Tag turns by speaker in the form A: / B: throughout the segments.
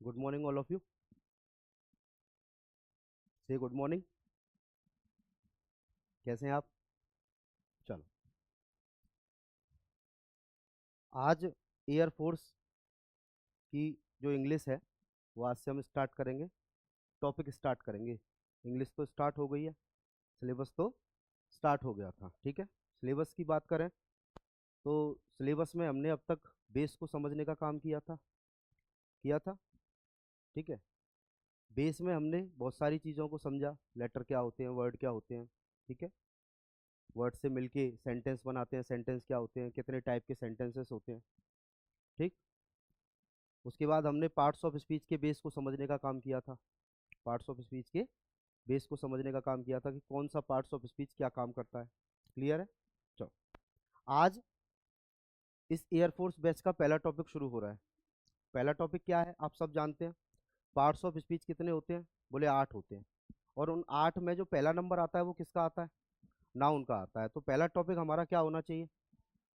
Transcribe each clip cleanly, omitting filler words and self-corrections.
A: Good morning all of you. से good morning. कैसे हैं आप? चलो, आज एयरफोर्स की जो इंग्लिश है वो आज से हम स्टार्ट करेंगे। टॉपिक स्टार्ट करेंगे। इंग्लिश तो स्टार्ट हो गई है, सिलेबस तो स्टार्ट हो गया था। ठीक है, सिलेबस की बात करें तो सिलेबस में हमने अब तक बेस को समझने का काम किया था। ठीक है, बेस में हमने बहुत सारी चीज़ों को समझा। लेटर क्या होते हैं, वर्ड क्या होते हैं। ठीक है, वर्ड से मिलके सेंटेंस बनाते हैं, सेंटेंस क्या होते हैं, कितने टाइप के सेंटेंसेस होते हैं। ठीक, उसके बाद हमने पार्ट्स ऑफ स्पीच के बेस को समझने का काम किया था। पार्ट्स ऑफ स्पीच के बेस को समझने का काम किया था कि कौन सा पार्ट्स ऑफ स्पीच क्या काम करता है। क्लियर है? चलो, आज इस एयरफोर्स बैच का पहला टॉपिक शुरू हो रहा है। पहला टॉपिक क्या है आप सब जानते हैं। पार्ट्स ऑफ स्पीच कितने होते हैं? बोले 8 होते हैं। और उन 8 में जो पहला नंबर आता है वो किसका आता है? नाउन का आता है। तो पहला टॉपिक हमारा क्या होना चाहिए?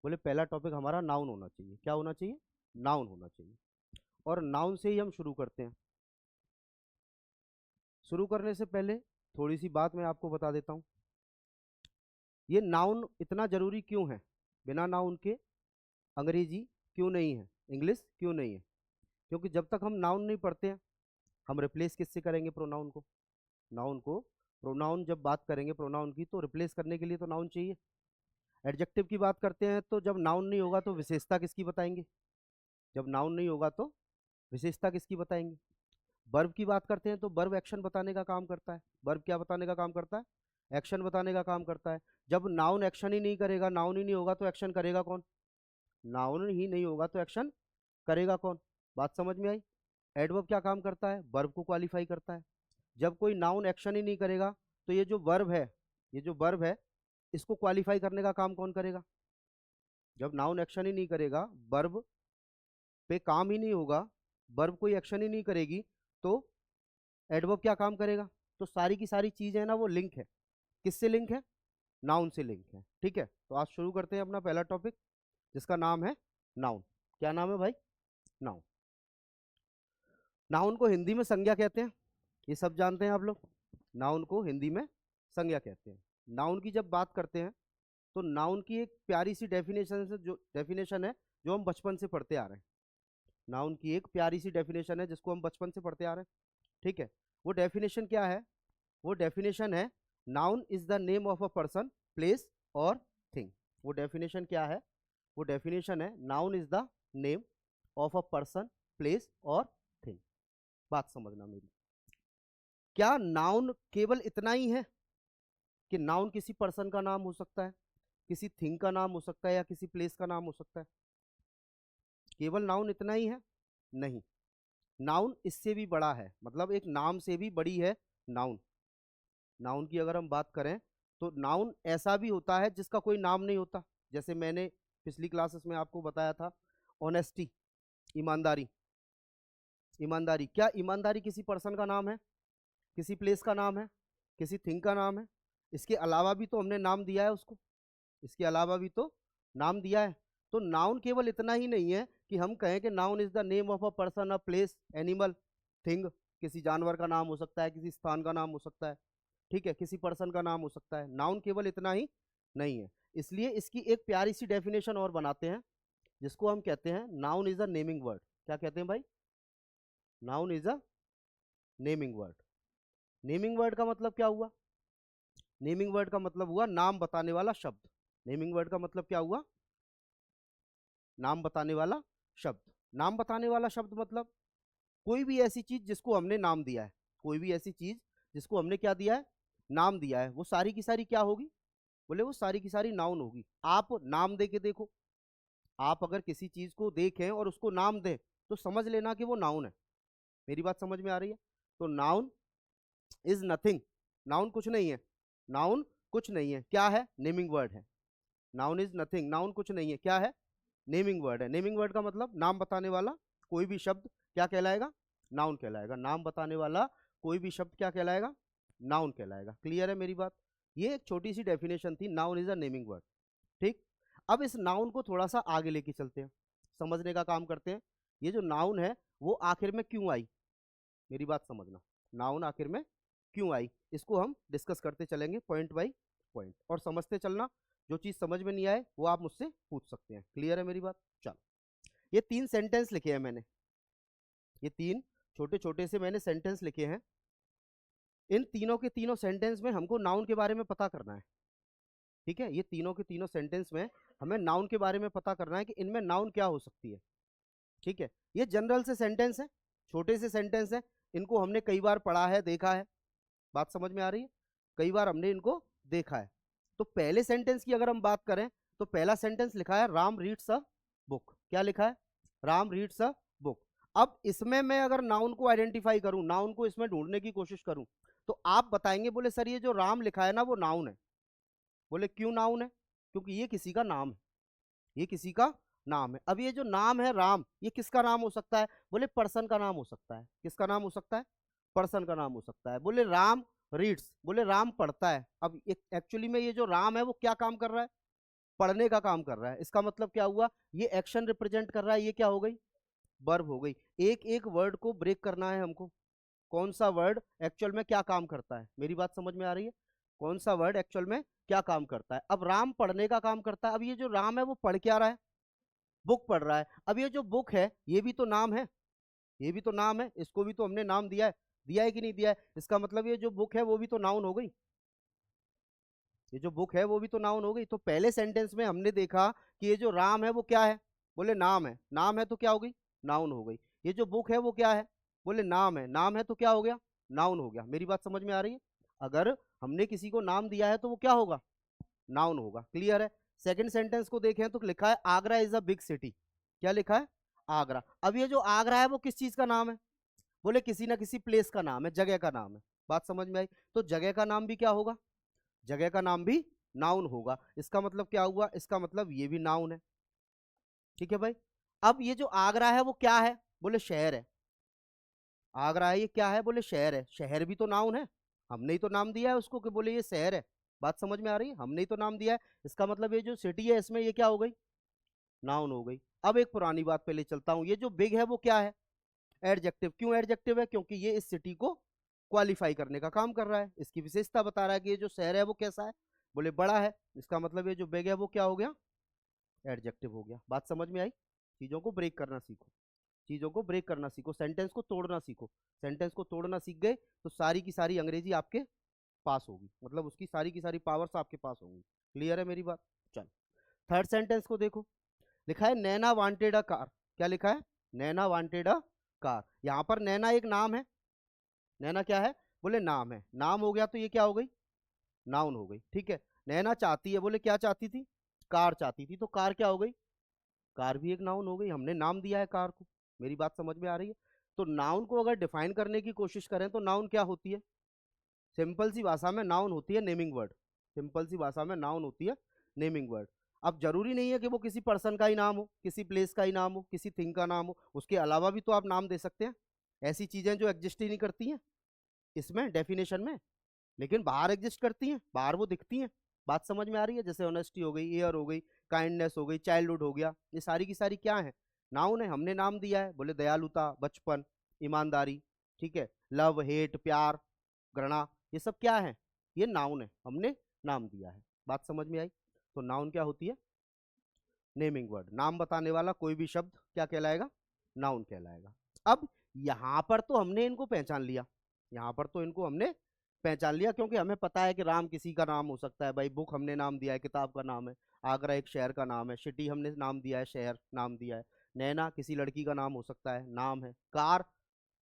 A: बोले पहला टॉपिक हमारा नाउन होना चाहिए। क्या होना चाहिए? नाउन होना चाहिए। और नाउन से ही हम शुरू करते हैं। शुरू करने से पहले थोड़ी सी बात मैं आपको बता देता हूँ। ये नाउन इतना जरूरी क्यों है? बिना नाउन के अंग्रेजी क्यों नहीं है, इंग्लिश क्यों नहीं है? क्योंकि जब तक हम नाउन नहीं पढ़ते हैं, हम रिप्लेस किससे करेंगे प्रोनाउन को? नाउन को प्रोनाउन जब बात करेंगे प्रोनाउन की, तो रिप्लेस करने के लिए तो नाउन चाहिए। एडजेक्टिव की बात करते हैं तो जब नाउन नहीं होगा तो विशेषता किसकी बताएंगे? जब नाउन नहीं होगा तो विशेषता किसकी बताएंगे? वर्ब की बात करते हैं तो वर्ब एक्शन बताने का काम करता है। वर्ब क्या बताने का काम करता है? एक्शन बताने का काम करता है। जब नाउन एक्शन ही नहीं करेगा, नाउन ही नहीं होगा तो एक्शन करेगा कौन? नाउन ही नहीं होगा तो एक्शन करेगा कौन? बात समझ में आई? एडवर्ब क्या काम करता है? वर्ब को क्वालिफाई करता है। जब कोई नाउन एक्शन ही नहीं करेगा तो ये जो वर्ब है, ये जो वर्ब है, इसको क्वालिफाई करने का काम कौन करेगा? जब नाउन एक्शन ही नहीं करेगा, वर्ब पे काम ही नहीं होगा, वर्ब कोई एक्शन ही नहीं करेगी, तो एडवर्ब क्या काम करेगा? तो सारी की सारी चीज है ना, वो लिंक है। किससे लिंक है? नाउन से लिंक है। ठीक है, तो आज शुरू करते हैं अपना पहला टॉपिक, जिसका नाम है नाउन। क्या नाम है भाई? नाउन। नाउन को हिंदी में संज्ञा कहते हैं, ये सब जानते हैं आप लोग। नाउन को हिंदी में संज्ञा कहते हैं। नाउन की जब बात करते हैं तो नाउन की एक प्यारी सी डेफिनेशन है जो हम बचपन से पढ़ते आ रहे हैं। नाउन की एक प्यारी सी डेफिनेशन है जिसको हम बचपन से पढ़ते आ रहे हैं। ठीक है, वो डेफिनेशन क्या है? वो डेफिनेशन है, noun is the name of a person, place और थिंग। वो डेफिनेशन क्या है? वो डेफिनेशन है, noun is the name of a person, place और थिंग। बात समझना मेरी। क्या नाउन केवल इतना ही है कि नाउन किसी पर्सन का नाम हो सकता है, किसी थिंग का नाम हो सकता है, या किसी प्लेस का नाम हो सकता है? केवल नाउन इतना ही है? नहीं, नाउन इससे भी बड़ा है। मतलब एक नाम से भी बड़ी है नाउन। नाउन की अगर हम बात करें तो नाउन ऐसा भी होता है जिसका कोई नाम नहीं होता। जैसे मैंने पिछली क्लासेस में आपको बताया था, ऑनेस्टी, ईमानदारी। ईमानदारी, क्या ईमानदारी किसी पर्सन का नाम है, किसी प्लेस का नाम है, किसी थिंग का नाम है? इसके अलावा भी तो हमने नाम दिया है उसको। इसके अलावा भी तो नाम दिया है। तो नाउन केवल इतना ही नहीं है कि हम कहें कि noun is the name of a person, a place, animal, thing. किसी जानवर का नाम हो सकता है, किसी स्थान का नाम हो सकता है। ठीक है, किसी पर्सन का नाम हो सकता है। नाउन केवल इतना ही नहीं है। इसलिए इसकी एक प्यारी सी डेफिनेशन और बनाते हैं, जिसको हम कहते हैं noun is a naming word. क्या कहते हैं भाई? Noun is a naming word. Naming word का मतलब क्या हुआ? नेमिंग वर्ड का मतलब हुआ नाम बताने वाला शब्द। नेमिंग वर्ड का मतलब क्या हुआ? नाम बताने वाला शब्द। नाम बताने वाला शब्द मतलब कोई भी ऐसी चीज जिसको हमने नाम दिया है। कोई भी ऐसी चीज जिसको हमने क्या दिया है? नाम दिया है, वो सारी की सारी क्या होगी? बोले वो सारी की सारी नाउन होगी। आप नाम दे के देखो। आप अगर किसी चीज को देखें और उसको नाम दें तो समझ लेना कि वो नाउन है। मेरी बात समझ में आ रही है? तो नाउन इज नथिंग। नाउन कुछ नहीं है। नाउन कुछ नहीं है, क्या है? नेमिंग वर्ड है। नाउन इज नथिंग, नाउन कुछ नहीं है, क्या है? नेमिंग वर्ड है। नेमिंग वर्ड का मतलब नाम बताने वाला कोई भी शब्द क्या कहलाएगा? नाउन कहलाएगा। नाम बताने वाला कोई भी शब्द क्या कहलाएगा? नाउन कहलाएगा। क्लियर है मेरी बात? ये एक छोटी सी डेफिनेशन थी, noun is a naming word. ठीक, अब इस नाउन को थोड़ा सा आगे लेके चलते हैं, समझने का काम करते हैं। ये जो नाउन है वो आखिर में क्यों आई? मेरी बात समझना, नाउन आखिर में क्यों आई, इसको हम डिस्कस करते चलेंगे पॉइंट बाय पॉइंट, और समझते चलना। जो चीज समझ में नहीं आए वो आप मुझसे पूछ सकते हैं। क्लियर है मेरी बात? चलो, ये 3 सेंटेंस लिखे हैं मैंने, ये 3 छोटे छोटे से मैंने सेंटेंस लिखे हैं। इन तीनों के तीनों सेंटेंस में हमको नाउन के बारे में पता करना है। ठीक है, ये तीनों के तीनों सेंटेंस में हमें नाउन के बारे में पता करना है कि इनमें नाउन क्या हो सकती है। ठीक है, ये जनरल से सेंटेंस है, छोटे से सेंटेंस है, इनको हमने कई बार पढ़ा है, देखा है। बात समझ में आ रही है? कई बार हमने इनको देखा है। तो पहले सेंटेंस की अगर हम बात करें तो पहला सेंटेंस लिखा है राम रीड्स अ बुक। क्या लिखा है? Ram reads a book. अब इसमें मैं अगर नाउन को आइडेंटिफाई करूं, नाउन को इसमें ढूंढने की कोशिश करूं, तो आप बताएंगे, बोले सर ये जो राम लिखा है ना वो नाउन है। बोले क्यों नाउन है? क्योंकि ये किसी का नाम है, ये किसी का नाम है। अब ये जो नाम है राम, ये किसका नाम हो सकता है? बोले पर्सन का नाम हो सकता है। किसका नाम हो सकता है? पर्सन का नाम हो सकता है। बोले राम रीड्स, बोले राम पढ़ता है। अब एक्चुअली में ये जो राम है वो क्या काम कर रहा है? पढ़ने का काम कर रहा है। इसका मतलब क्या हुआ? ये एक्शन रिप्रेजेंट कर रहा है, ये क्या हो गई? वर्ब हो गई। एक एक वर्ड को ब्रेक करना है हमको, कौन सा वर्ड एक्चुअल में क्या काम करता है। मेरी बात समझ में आ रही है? कौन सा वर्ड एक्चुअल में क्या काम करता है। अब राम पढ़ने का काम करता है। अब ये जो राम है वो पढ़ क्या रहा है? बुक पढ़ रहा है। अब ये जो बुक है ये भी तो नाम है, ये भी तो नाम है, इसको भी तो हमने नाम दिया है। दिया है कि नहीं दिया है? इसका मतलब ये जो बुक है वो भी तो नाउन हो गई, ये जो बुक है वो भी तो नाउन हो गई। तो पहले सेंटेंस में हमने देखा कि ये जो राम है वो क्या है? बोले नाम है। नाम है तो क्या हो गई? नाउन हो गई। ये जो बुक है वो क्या है? बोले नाम है। नाम है तो क्या हो गया? नाउन हो गया। मेरी बात समझ में आ रही है? अगर हमने किसी को नाम दिया है तो वो क्या होगा? नाउन होगा। क्लियर है? सेकंड सेंटेंस को देखें तो लिखा है Agra is a big city. क्या लिखा है? आगरा। अब ये जो आगरा है वो किस चीज का नाम है? बोले किसी ना किसी प्लेस का नाम है, जगह का नाम है। बात समझ में आई? तो जगह का नाम भी क्या होगा? जगह का नाम भी नाउन होगा। इसका मतलब क्या हुआ? इसका मतलब ये भी नाउन है। ठीक है भाई। अब ये जो आगरा है वो क्या है? बोले शहर है। आगरा है ये क्या है? बोले शहर है। शहर भी तो नाउन है, हमने ही तो नाम दिया है उसको कि बोले ये शहर है। बात समझ में आ रही है? हमने ही तो नाम दिया है। इसका मतलब ये जो सिटी है इसमें ये क्या हो गई? नाउन हो गई। अब एक पुरानी बात पे ले चलता हूं, ये जो बिग है वो क्या है? एडजेक्टिव। क्यों एडजेक्टिव है? क्योंकि ये इस सिटी को क्वालिफाई करने का काम कर रहा है, इसकी विशेषता बता रहा है कि ये जो शहर है वो कैसा है? बोले बड़ा है। इसका मतलब ये जो बिग है वो क्या हो गया? एडजेक्टिव हो गया। बात समझ में आई? चीजों को ब्रेक करना सीखो, चीजों को ब्रेक करना सीखो, सेंटेंस को तोड़ना सीखो। सेंटेंस को तोड़ना सीख गए तो सारी की सारी अंग्रेजी आपके पास होगी, मतलब उसकी सारी की सारी पावर्स आपके पास होंगी। क्लियर है मेरी बात? चल, थर्ड सेंटेंस को देखो। लिखा है नैना वांटेड अ कार। क्या लिखा है? नैना वांटेड अ कार। यहां पर नैना एक नाम है। नैना क्या है? बोले नाम है। नाम हो गया तो ये क्या हो गई? नाउन हो गई। ठीक है। नैना चाहती है, बोले क्या चाहती थी? कार चाहती थी। तो कार क्या हो गई? कार भी एक नाउन हो गई, हमने नाम दिया है कार को। मेरी बात समझ में आ रही है? तो नाउन को अगर डिफाइन करने की कोशिश करें तो नाउन क्या होती है? सिंपल सी भाषा में नाउन होती है नेमिंग वर्ड। सिंपल सी भाषा में नाउन होती है नेमिंग वर्ड। अब जरूरी नहीं है कि वो किसी पर्सन का ही नाम हो, किसी प्लेस का ही नाम हो, किसी थिंग का नाम हो, उसके अलावा भी तो आप नाम दे सकते हैं। ऐसी चीजें जो एग्जिस्ट ही नहीं करती हैं इसमें डेफिनेशन में, लेकिन बाहर एग्जिस्ट करती हैं, बाहर वो दिखती हैं। बात समझ में आ रही है? जैसे ऑनेस्टी हो गई, एयर हो गई, काइंडनेस हो गई, चाइल्डहुड हो गया, ये सारी की सारी क्या है? नाउन है। हमने नाम दिया है। बोले दयालुता, बचपन, ईमानदारी, ठीक है, लव, हेट, प्यार, घृणा, ये सब क्या है? ये नाउन है, हमने नाम दिया है। बात समझ में आई? तो नाउन क्या होती है? Naming word. नाम बताने वाला कोई भी शब्द क्या कहलाएगा? नाउन कहलाएगा। अब यहां पर तो हमने इनको पहचान लिया, यहां पर तो इनको हमने पहचान लिया, क्योंकि हमें पता है कि राम किसी का नाम हो सकता है भाई, बुक हमने नाम दिया है, किताब का नाम है, आगरा एक शहर का नाम है, सिटी हमने नाम दिया है, शहर नाम दिया है, नैना किसी लड़की का नाम हो सकता है, नाम है, कार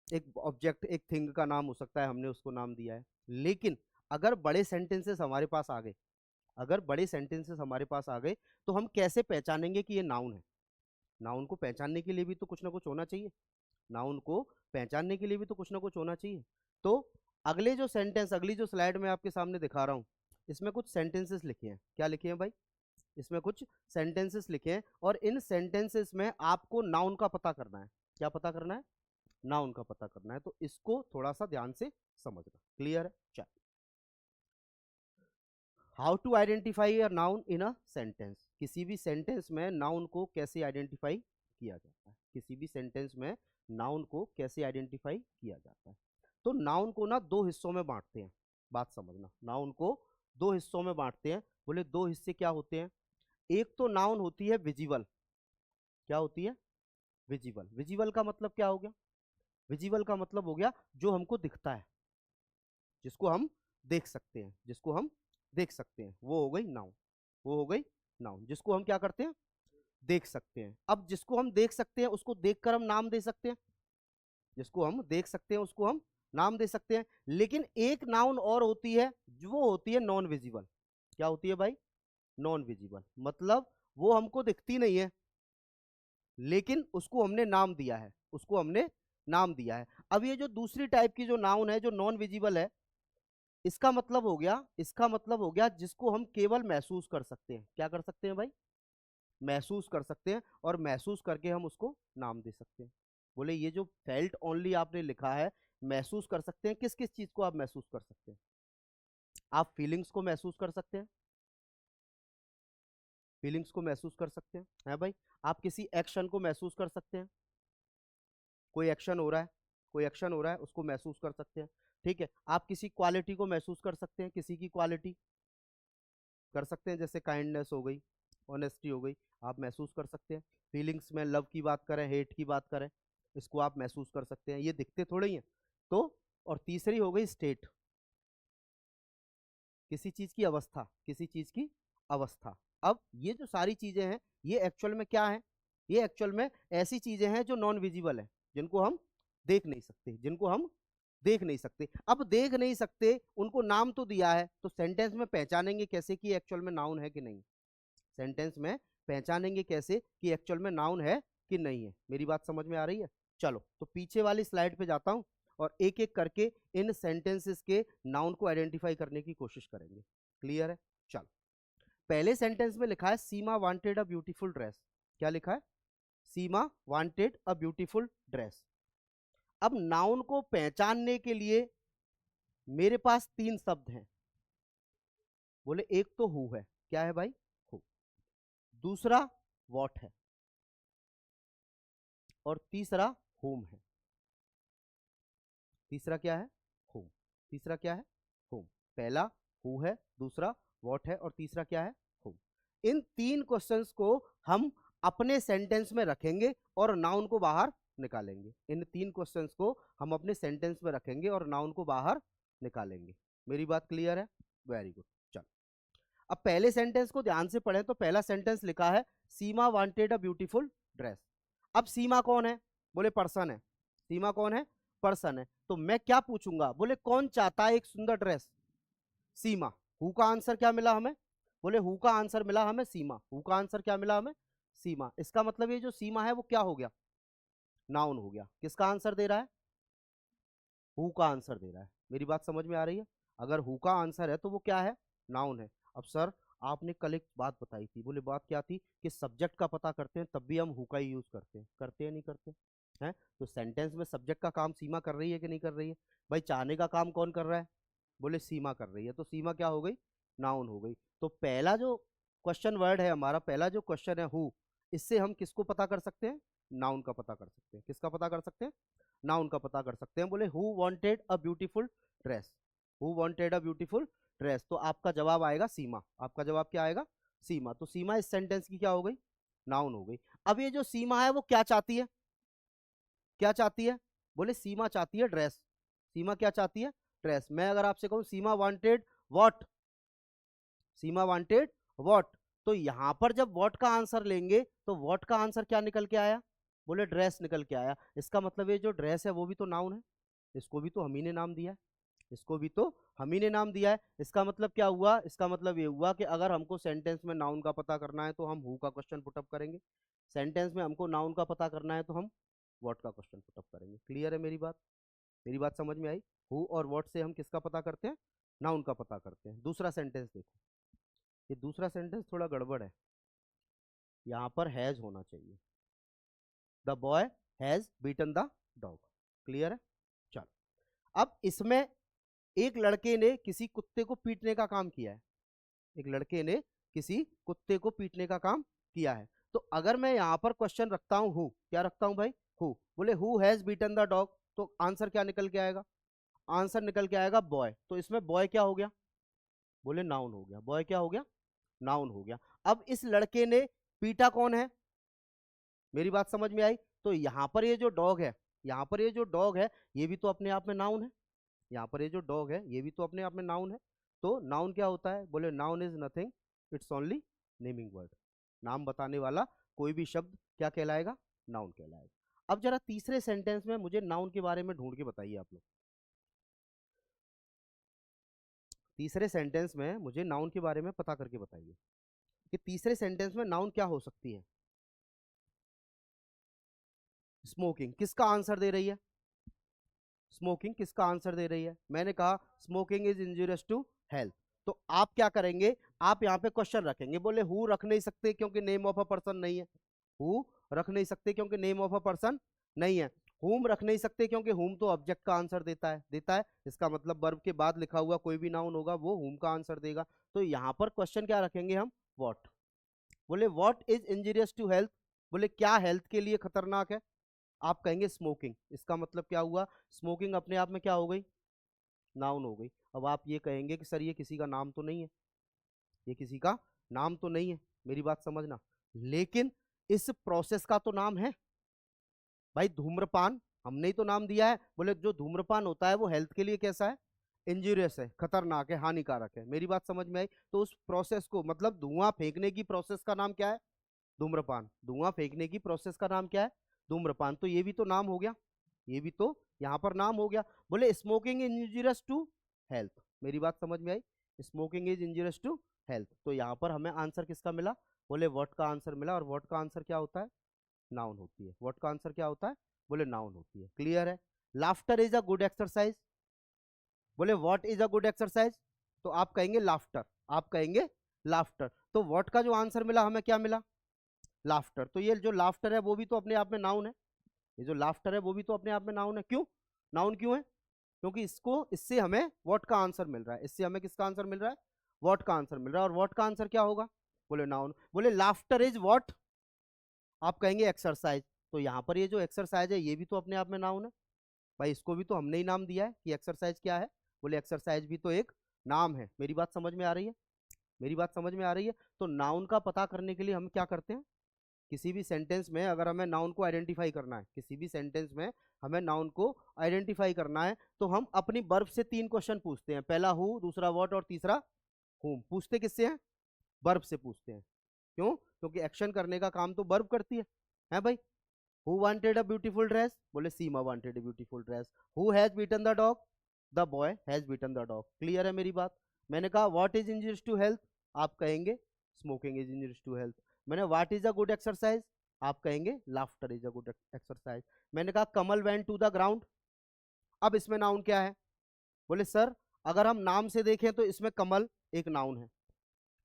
A: एक ऑब्जेक्ट एक थिंग का नाम हो सकता है, हमने उसको नाम दिया है। लेकिन अगर बड़े सेंटेंसेस हमारे पास आ गए, अगर बड़े सेंटेंसेस हमारे पास आ गए तो हम कैसे पहचानेंगे कि ये नाउन है? नाउन को पहचानने के लिए भी तो कुछ ना कुछ होना चाहिए, नाउन को पहचानने के लिए भी तो कुछ ना कुछ होना चाहिए। तो अगले जो सेंटेंस, अगली जो स्लाइड में आपके सामने दिखा रहा हूं, इसमें कुछ सेंटेंसेस लिखे हैं। क्या लिखे हैं भाई? इसमें कुछ सेंटेंसेस लिखे हैं, और इन सेंटेंसेस में आपको नाउन का पता करना है। क्या पता करना है? नाउन का पता करना है। तो इसको थोड़ा सा ध्यान से समझना। क्लियर है? चल, how to identify a noun in a sentence. किसी भी सेंटेंस में नाउन को कैसे आइडेंटिफाई किया जाता है? किसी भी सेंटेंस में नाउन को कैसे आइडेंटिफाई किया जाता है। तो नाउन को ना दो हिस्सों में बांटते हैं, बात समझना, नाउन को दो हिस्सों में बांटते हैं। बोले दो हिस्से क्या होते हैं? एक तो नाउन होती है विजिबल। क्या होती है? विजिबल। विजिबल का मतलब क्या हो गया? विजिबल का मतलब हो गया जो हमको दिखता है, जिसको हम देख सकते हैं, जिसको हम देख सकते हैं, वो हो गई नाउन। वो हो गई नाउन, जिसको हम क्या करते हैं? देख सकते हैं। अब जिसको हम देख सकते हैं उसको देखकर हम नाम दे सकते हैं, जिसको हम देख सकते हैं उसको हम नाम दे सकते हैं। लेकिन एक नाउन और होती है, जो वो होती है नॉन विजिबल। क्या होती है भाई? Non visible. मतलब वो हमको दिखती नहीं है, लेकिन उसको हमने नाम दिया है, उसको हमने नाम दिया है। अब ये जो दूसरी टाइप की जो नाउन है, जो नॉन विजिबल है, इसका मतलब हो गया, इसका मतलब हो गया जिसको हम केवल महसूस कर सकते हैं। क्या कर सकते हैं भाई? महसूस कर सकते हैं, और महसूस करके हम उसको नाम दे सकते हैं। बोले ये जो फेल्ट ओनली आपने लिखा है, महसूस कर सकते हैं, किस किस चीज को आप महसूस कर सकते हैं? आप फीलिंग्स को महसूस कर सकते हैं, फीलिंग्स को महसूस कर सकते हैं, है भाई। आप किसी एक्शन को महसूस कर सकते हैं, कोई एक्शन हो रहा है, कोई एक्शन हो रहा है, उसको महसूस कर सकते हैं। ठीक है। आप किसी क्वालिटी को महसूस कर सकते हैं, किसी की क्वालिटी कर सकते हैं, जैसे काइंडनेस हो गई, ऑनेस्टी हो गई, आप महसूस कर सकते हैं। फीलिंग्स में लव की बात करें, हेट की बात करें, इसको आप महसूस कर सकते हैं, ये दिखते थोड़े ही हैं। तो और तीसरी हो गई स्टेट, किसी चीज की अवस्था, किसी चीज की अवस्था। अब ये जो सारी चीजें हैं, ये एक्चुअल में क्या है? ये एक्चुअल में ऐसी चीजें हैं जो नॉन विजिबल है, जिनको हम देख नहीं सकते, जिनको हम देख नहीं सकते। अब देख नहीं सकते, उनको नाम तो दिया है, तो सेंटेंस में पहचानेंगे कैसे कि एक्चुअल में नाउन है कि नहीं? सेंटेंस में पहचानेंगे कैसे कि एक्चुअल में नाउन है कि नहीं है? मेरी बात समझ में आ रही है? चलो तो पीछे वाली स्लाइड पे जाता हूं, और एक एक करके इन सेंटेंसेस के नाउन को आइडेंटिफाई करने की कोशिश करेंगे। क्लियर है? चलो, पहले सेंटेंस में लिखा है सीमा वांटेड अ ब्यूटीफुल ड्रेस। क्या लिखा है? सीमा वांटेड अ ब्यूटीफुल ड्रेस। अब नाउन को पहचानने के लिए मेरे पास तीन शब्द हैं। बोले एक तो हु है। क्या है भाई? हु। दूसरा वॉट है, और तीसरा होम है। तीसरा क्या है? होम। तीसरा क्या है? होम। पहला हु है, दूसरा वॉट है, और तीसरा क्या है? होम। इन तीन क्वेश्चंस को हम अपने सेंटेंस में रखेंगे और नाउन को बाहर निकालेंगे। इन तीन क्वेश्चंस को हम अपने सेंटेंस में रखेंगे और नाउन को बाहर निकालेंगे। मेरी बात क्लियर है? Very good. चलो, अब पहले सेंटेंस को ध्यान से पढ़ें तो पहला सेंटेंस लिखा है सीमा वांटेड अ ब्यूटीफुल ड्रेस। अब सीमा कौन है? बोले पर्सन है। सीमा कौन है? पर्सन है। तो मैं क्या पूछूंगा? बोले कौन चाहता है एक सुंदर ड्रेस? सीमा। हु का आंसर क्या मिला हमें? बोले हु का आंसर मिला हमें सीमा। हु का आंसर क्या मिला हमें? सीमा। इसका मतलब ये जो सीमा है वो क्या हो गया? नाउन हो गया। किसका आंसर दे रहा है? हु का आंसर दे रहा है। मेरी बात समझ में आ रही है? अगर हु का आंसर है तो वो क्या है? नाउन है। अब सर, आपने कल एक बात बताई थी, बोले बात क्या थी कि सब्जेक्ट का पता करते हैं तब भी हम हु का ही यूज करते हैं। करते हैं नहीं करते हैं? तो सेंटेंस में सब्जेक्ट का काम सीमा कर रही है कि नहीं कर रही है? भाई चाहने का काम कौन कर रहा है? बोले सीमा कर रही है। तो सीमा क्या हो गई? नाउन हो गई। तो पहला जो क्वेश्चन वर्ड है हमारा, पहला जो क्वेश्चन है हु, इससे हम किसको पता कर सकते हैं? नाउन का पता कर सकते हैं। किसका पता कर सकते हैं? नाउन का पता कर सकते हैं। बोले who wanted a beautiful dress. Who wanted a beautiful dress, तो आपका जवाब आएगा सीमा। आपका जवाब क्या आएगा? सीमा। तो सीमा इस सेंटेंस की क्या हो गई? नाउन हो गई। अब ये जो सीमा है वो क्या चाहती है? क्या चाहती है? बोले सीमा चाहती है ड्रेस। सीमा क्या चाहती है? ड्रेस। मैं अगर आपसे कहूं Seema wanted what, Seema wanted what, तो यहां पर जब व्हाट का आंसर लेंगे तो व्हाट का आंसर क्या निकल के आया? बोले ड्रेस निकल के आया। इसका मतलब ये जो ड्रेस है वो भी तो नाउन है, इसको भी तो हम ही ने नाम दिया है, इसको भी तो हम ही ने नाम दिया है। इसका मतलब क्या हुआ? इसका मतलब ये हुआ कि अगर हमको सेंटेंस में नाउन का पता करना है तो हम हु का क्वेश्चन पुटअप करेंगे, सेंटेंस में हमको नाउन का पता करना है तो हम व्हाट का क्वेश्चन पुटअप करेंगे। क्लियर है मेरी बात? मेरी बात समझ में आई? हु और व्हाट से हम किसका पता करते हैं? नाउन का पता करते हैं। दूसरा सेंटेंस देखो, ये दूसरा सेंटेंस थोड़ा गड़बड़ है, यहाँ पर हैज होना चाहिए। The boy has beaten the dog. Clear है? चलो, अब इसमें एक लड़के ने किसी कुत्ते को पीटने का काम किया है। एक लड़के ने किसी कुत्ते को पीटने का काम किया है। तो अगर मैं यहां पर क्वेश्चन रखता हूं हु, क्या रखता हूं भाई? हु, बोले who has beaten the dog, तो आंसर क्या निकल के आएगा? आंसर निकल के आएगा बॉय। तो इसमें बॉय क्या हो गया? बोले नाउन हो गया। बॉय क्या हो गया? नाउन हो गया। अब इस लड़के ने पीटा कौन है? मेरी बात समझ में आई? तो यहां पर ये जो डॉग है, यहां पर ये जो डॉग है, ये भी तो अपने आप में नाउन है। यहाँ पर ये जो डॉग है ये भी तो अपने आप में नाउन है। तो नाउन क्या होता है? बोले noun is nothing, it's only naming word. नाम बताने वाला कोई भी शब्द क्या कहलाएगा? नाउन कहलाएगा। अब जरा तीसरे सेंटेंस में मुझे नाउन के बारे में ढूंढ के बताइए आप लोग। तीसरे सेंटेंस में मुझे नाउन के बारे में पता करके बताइए कि तीसरे सेंटेंस में नाउन क्या हो सकती है। स्मोकिंग किसका आंसर दे रही है? स्मोकिंग किसका आंसर दे रही है? मैंने कहा smoking is injurious to health. तो आप क्या करेंगे? आप यहाँ पे क्वेश्चन रखेंगे। बोले हु रख नहीं सकते क्योंकि नेम ऑफ अ पर्सन नहीं है। हु रख नहीं सकते क्योंकि नेम ऑफ अ पर्सन नहीं है। हुम रख नहीं सकते क्योंकि हुम तो ऑब्जेक्ट का आंसर देता है। इसका मतलब वर्ब के बाद लिखा हुआ कोई भी नाउन होगा वो हुम का आंसर देगा। तो यहाँ पर क्वेश्चन क्या रखेंगे हम? व्हाट। बोले what is injurious to health, बोले क्या हेल्थ के लिए खतरनाक है? आप कहेंगे स्मोकिंग। इसका मतलब क्या हुआ? स्मोकिंग अपने आप में क्या हो गई? नाउन हो गई। अब आप ये कहेंगे कि सर ये किसी का नाम तो नहीं है, ये किसी का नाम तो नहीं है। मेरी बात समझना, लेकिन इस प्रोसेस का तो नाम है भाई, धूम्रपान। हमने ही तो नाम दिया है। बोले जो धूम्रपान होता है वो हेल्थ के लिए कैसा है? इंजूरियस है, खतरनाक है, हानिकारक है। मेरी बात समझ में आई? तो उस प्रोसेस को, मतलब धुआं फेंकने की प्रोसेस का नाम क्या है? धूम्रपान। धुआं फेंकने की प्रोसेस का नाम क्या है? धूम्रपान। तो ये भी तो नाम हो गया, ये भी तो यहाँ पर नाम हो गया। बोले smoking is injurious to health. मेरी बात समझ में आई? Smoking is injurious to health. तो यहाँ पर हमें आंसर किसका मिला? बोले व्हाट का आंसर मिला। और व्हाट का आंसर क्या होता है? नाउन होती है। व्हाट का आंसर क्या होता है? बोले नाउन होती है। क्लियर है? Laughter is a good exercise. बोले what is a good exercise, तो आप कहेंगे लाफ्टर। आप कहेंगे लाफ्टर। तो व्हाट का जो आंसर मिला हमें क्या मिला? लाफ्टर। तो ये जो लाफ्टर है वो भी तो अपने आप में नाउन है। ये जो लाफ्टर है वो भी तो अपने आप में नाउन है। क्यों नाउन क्यों है? क्योंकि इससे हमें व्हाट का आंसर मिल रहा है। इससे हमें किसका आंसर मिल रहा है? व्हाट का आंसर मिल रहा है। और व्हाट का आंसर क्या होगा? बोले नाउन। बोले लाफ्टर इज व्हाट, आप कहेंगे एक्सरसाइज। तो यहाँ पर ये जो एक्सरसाइज है ये भी तो अपने आप में नाउन है भाई। इसको भी तो हमने ही नाम दिया है कि एक्सरसाइज क्या है। बोले एक्सरसाइज भी तो एक नाम है। मेरी बात समझ में आ रही है? मेरी बात समझ में आ रही है? तो नाउन का पता करने के लिए हम क्या करते हैं? किसी भी सेंटेंस में अगर हमें नाउन को आइडेंटिफाई करना है, किसी भी सेंटेंस में हमें नाउन को आइडेंटिफाई करना है, तो हम अपनी वर्ब से 3 क्वेश्चन पूछते हैं। पहला हु, दूसरा व्हाट और तीसरा हुम। पूछते किससे हैं? वर्ब से पूछते हैं। क्यों? क्योंकि एक्शन करने का काम तो वर्ब करती है भाई। Who wanted a beautiful dress, बोले Seema wanted a beautiful dress. Who has beaten the dog, the boy has beaten the dog. Clear है मेरी बात? मैंने कहा what is injurious to health, आप कहेंगे smoking is injurious to health. मैंने what is a good exercise, आप कहेंगे laughter is a good exercise. मैंने कहा Kamal went to the ground, अब इसमें नाउन क्या है? बोले सर अगर हम नाम से देखें तो इसमें कमल एक नाउन है,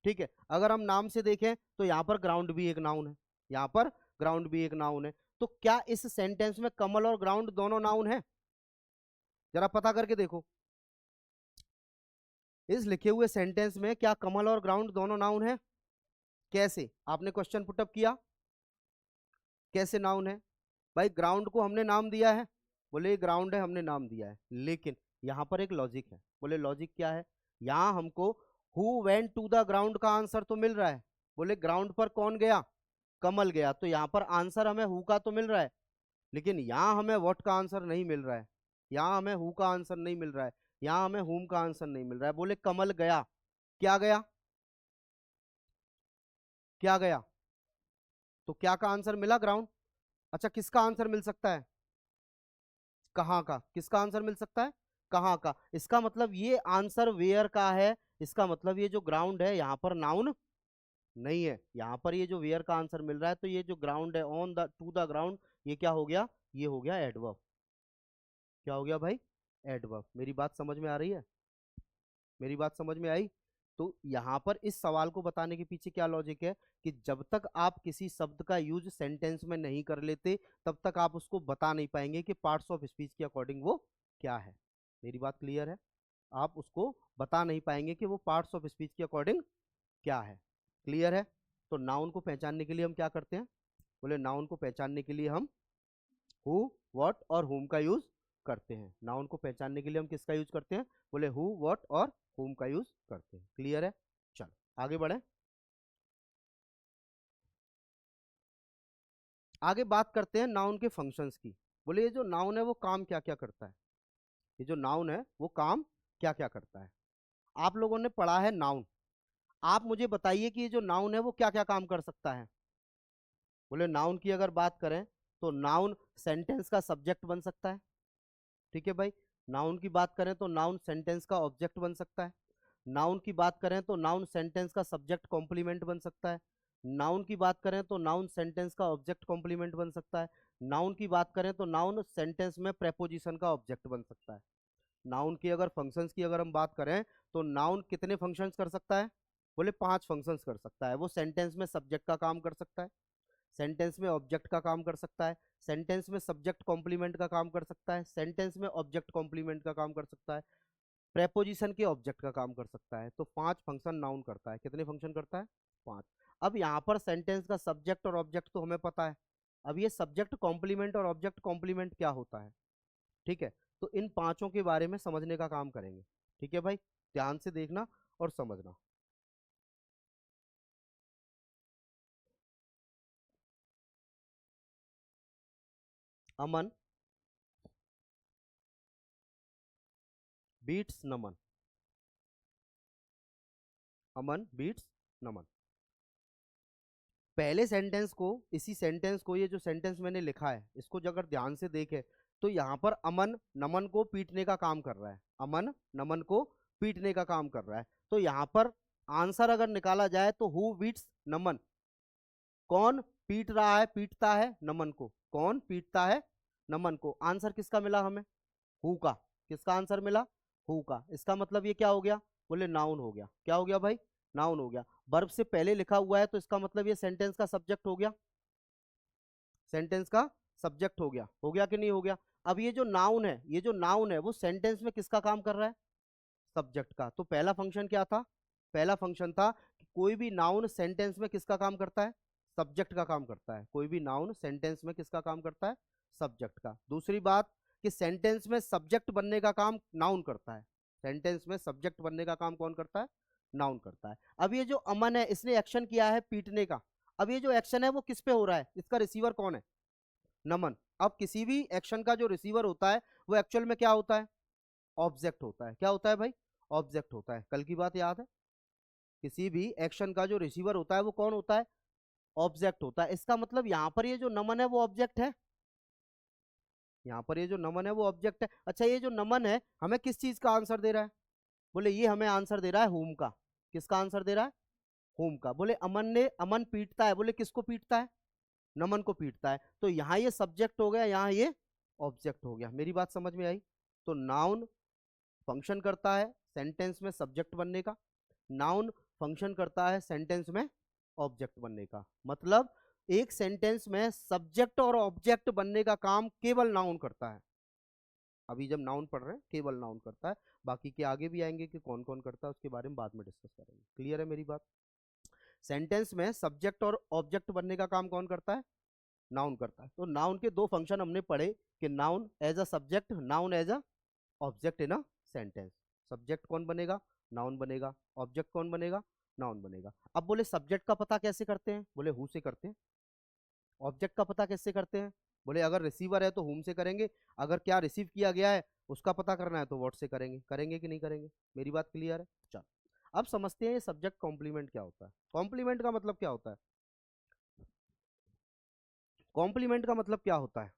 A: ठीक है। अगर हम नाम से देखें तो यहाँ पर ग्राउंड भी एक नाउन है, यहाँ पर ग्राउंड भी एक नाउन है। तो क्या इस सेंटेंस में कमल और ग्राउंड दोनों नाउन है? जरा पता करके देखो, इस लिखे हुए सेंटेंस में क्या कमल और ग्राउंड दोनों नाउन है? कैसे? आपने क्वेश्चन पुटअप किया, कैसे नाउन है? भाई ग्राउंड को हमने नाम दिया है, बोले ये ग्राउंड है, हमने नाम दिया है। लेकिन यहाँ पर एक लॉजिक है। बोले लॉजिक क्या है? यहाँ हमको who went to the ground का आंसर तो मिल रहा है। बोले ग्राउंड पर कौन गया? कमल गया। तो यहाँ पर आंसर हमें हु का तो मिल रहा है, लेकिन यहाँ हमें व्हाट का आंसर नहीं मिल रहा है। यहाँ हमें हु का आंसर नहीं मिल रहा है, यहाँ हमें हुम का आंसर नहीं मिल रहा है। बोले कमल गया, क्या गया? क्या गया? तो क्या का आंसर मिला? ग्राउंड। अच्छा किसका आंसर मिल सकता है? कहाँ का? किसका आंसर मिल सकता है? कहाँ का? इसका मतलब ये आंसर वेयर का है। इसका मतलब ये जो ग्राउंड है यहाँ पर नाउन नहीं है। यहाँ पर ये जो वेयर का आंसर मिल रहा है, तो ये जो ग्राउंड है on the two the ground, ये क्या हो गया? ये हो गया एडवर्ब। क्या हो गया भाई? एडवर्ब। मेरी बात समझ में आ रही है? मेरी बात समझ में आई? तो यहाँ पर इस सवाल को बताने के पीछे क्या लॉजिक है कि जब तक आप किसी शब्द का यूज सेंटेंस में नहीं कर लेते तब तक आप उसको बता नहीं पाएंगे कि पार्ट्स ऑफ स्पीच के अकॉर्डिंग वो क्या है। मेरी बात क्लियर है? आप उसको बता नहीं पाएंगे कि वो पार्ट्स ऑफ स्पीच के अकॉर्डिंग क्या है। क्लियर है? तो नाउन को पहचानने के लिए हम क्या करते हैं? बोले नाउन को पहचानने के लिए हम हु, व्हाट और हुम का यूज करते हैं। नाउन को पहचानने के लिए हम किसका यूज करते हैं? बोले हु, व्हाट और हुम का यूज करते हैं। क्लियर है? चलो आगे बढ़े। आगे बात करते हैं नाउन के फंक्शंस की। बोले ये जो नाउन है वो काम क्या क्या करता है? ये जो नाउन है वो काम क्या क्या करता है? आप लोगों ने पढ़ा है नाउन। आप मुझे बताइए कि ये जो नाउन है वो क्या क्या काम कर सकता है? बोले नाउन की अगर बात करें तो नाउन सेंटेंस का सब्जेक्ट बन सकता है। ठीक है भाई। नाउन की बात करें तो नाउन सेंटेंस का ऑब्जेक्ट बन सकता है। नाउन की बात करें तो नाउन सेंटेंस का सब्जेक्ट कॉम्प्लीमेंट बन सकता है। नाउन की बात करें तो नाउन सेंटेंस का ऑब्जेक्ट कॉम्प्लीमेंट बन सकता है। नाउन की बात करें तो नाउन सेंटेंस में प्रेपोजिशन का ऑब्जेक्ट बन सकता है। नाउन की अगर फंक्शंस की अगर हम बात करें तो नाउन कितने फंक्शंस कर सकता है? बोले 5 फंक्शंस कर सकता है। वो सेंटेंस में सब्जेक्ट का काम कर सकता है, सेंटेंस में ऑब्जेक्ट का काम कर सकता है, सेंटेंस में सब्जेक्ट कॉम्प्लीमेंट का काम कर सकता है, सेंटेंस में ऑब्जेक्ट कॉम्प्लीमेंट का काम कर सकता है, प्रेपोजिशन के ऑब्जेक्ट का काम कर सकता है। तो 5 फंक्शन नाउन करता है। कितने फंक्शन करता है? 5। अब यहाँ पर सेंटेंस का सब्जेक्ट और ऑब्जेक्ट तो हमें पता है। अब ये सब्जेक्ट कॉम्प्लीमेंट और ऑब्जेक्ट कॉम्प्लीमेंट क्या होता है? ठीक है। तो इन पांचों के बारे में समझने का काम करेंगे। ठीक है भाई, ध्यान से देखना और समझना। अमन बीट्स नमन। अमन बीट्स नमन। पहले सेंटेंस को, इसी सेंटेंस को, ये जो सेंटेंस मैंने लिखा है इसको जो अगर ध्यान से देखे तो यहाँ पर अमन नमन को पीटने का काम कर रहा है। अमन नमन को पीटने का काम कर रहा है। तो यहाँ पर आंसर अगर निकाला जाए तो हु बीट्स नमन, कौन पीट रहा है, पीटता है नमन को, कौन पीटता है नमन को। आंसर किसका मिला हमें? हु का। किसका आंसर मिला? हु का। इसका मतलब ये क्या हो गया? बोले नाउन हो गया। क्या हो गया भाई? नाउन हो गया। वर्ब से पहले लिखा हुआ है तो इसका मतलब ये सेंटेंस का सब्जेक्ट हो गया। सेंटेंस का सब्जेक्ट हो गया। हो गया कि नहीं हो गया? अब ये जो नाउन है, ये जो नाउन है वो सेंटेंस में किसका काम कर रहा है? सब्जेक्ट का। तो पहला फंक्शन क्या था? पहला फंक्शन था कि कोई भी नाउन सेंटेंस में किसका काम करता है? सब्जेक्ट का काम करता है। कोई भी नाउन सेंटेंस में किसका काम करता है? सब्जेक्ट का। दूसरी बात कि सेंटेंस में सब्जेक्ट बनने का काम नाउन करता है। सेंटेंस में सब्जेक्ट बनने का काम कौन करता है? नाउन करता है। अब ये जो अमन है इसने एक्शन किया है पीटने का। अब ये जो एक्शन है वो किस पे हो रहा है? इसका रिसीवर कौन है? नमन। अब किसी भी एक्शन का जो रिसीवर होता है वो एक्चुअल में क्या होता है? ऑब्जेक्ट होता है। क्या होता है भाई? ऑब्जेक्ट होता है। कल की बात याद है? किसी भी एक्शन का जो रिसीवर होता है वो कौन होता है? ऑब्जेक्ट होता है। इसका मतलब यहाँ पर ये जो नमन है वो ऑब्जेक्ट है। यहाँ पर ये जो नमन है वो ऑब्जेक्ट है। अच्छा, ये जो नमन है हमें किस चीज का आंसर दे रहा है? बोले ये हमें आंसर दे रहा है होम का। किसका आंसर दे रहा है? होम का। बोले अमन पीटता है। बोले किसको पीटता है? नमन को पीटता है। तो यहाँ ये सब्जेक्ट हो गया, यहाँ ये ऑब्जेक्ट हो गया। मेरी बात समझ में आई? तो नाउन फंक्शन करता है सेंटेंस में सब्जेक्ट बनने का, नाउन फंक्शन करता है सेंटेंस में ऑब्जेक्ट बनने का। मतलब एक सेंटेंस में सब्जेक्ट और ऑब्जेक्ट बनने का काम केवल नाउन करता है। अभी जब नाउन पढ़ रहे हैं केवल नाउन करता है। बाकी के आगे भी आएंगे कि कौन कौन करता है, उसके बारे में बाद में डिस्कस करेंगे। क्लियर है मेरी बात? सेंटेंस में सब्जेक्ट और ऑब्जेक्ट बनने का काम कौन करता है? नाउन करता है। तो नाउन के दो फंक्शन हमने पढ़े कि noun as a subject, noun as a object in a sentence. Subject कौन बनेगा? नाउन बनेगा। ऑब्जेक्ट कौन बनेगा? नाउन बनेगा। अब बोले सब्जेक्ट का पता कैसे करते हैं? बोले हु से करते हैं। ऑब्जेक्ट का पता कैसे करते हैं? बोले अगर रिसीवर है तो हुम से करेंगे, अगर क्या रिसीव किया गया है उसका पता करना है तो व्हाट से करेंगे। करेंगे कि नहीं करेंगे? मेरी बात क्लियर है? चल अब समझते हैं ये सब्जेक्ट कॉम्प्लीमेंट क्या होता है। कॉम्प्लीमेंट का मतलब क्या होता है? कॉम्प्लीमेंट का मतलब क्या होता है?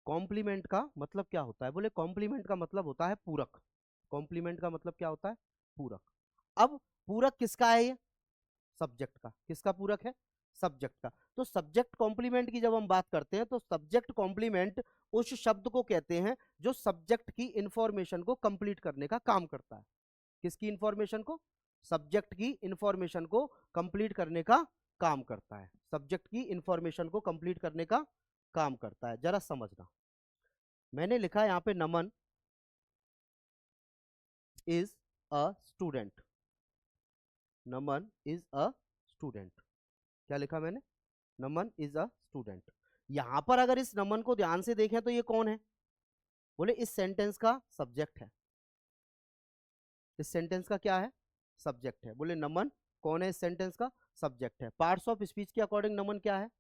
A: कॉम्प्लीमेंट का मतलब क्या होता है? बोले कॉम्प्लीमेंट का मतलब होता है पूरक। कॉम्प्लीमेंट का मतलब क्या होता है? पूरक। अब पूरक किसका है ये? सब्जेक्ट का। किसका पूरक है? सब्जेक्ट का। तो सब्जेक्ट कॉम्प्लीमेंट की जब हम बात करते हैं तो सब्जेक्ट कॉम्प्लीमेंट उस शब्द को कहते हैं जो सब्जेक्ट की इंफॉर्मेशन को कंप्लीट करने का काम करता है। किसकी इंफॉर्मेशन को? सब्जेक्ट की इंफॉर्मेशन को कंप्लीट करने का काम करता है। सब्जेक्ट की इंफॉर्मेशन को कंप्लीट करने का काम करता है। जरा समझना, मैंने लिखा है यहाँ पे Naman is a student. Naman is a student. क्या लिखा मैंने? Naman is a student. यहां पर अगर इस नमन को ध्यान से देखें तो ये कौन है? बोले इस सेंटेंस का सब्जेक्ट है। इस सेंटेंस का क्या है? सब्जेक्ट है। बोले नमन कौन है? इस सेंटेंस का सब्जेक्ट है। पार्ट्स ऑफ स्पीच के अकॉर्डिंग नमन क्या है?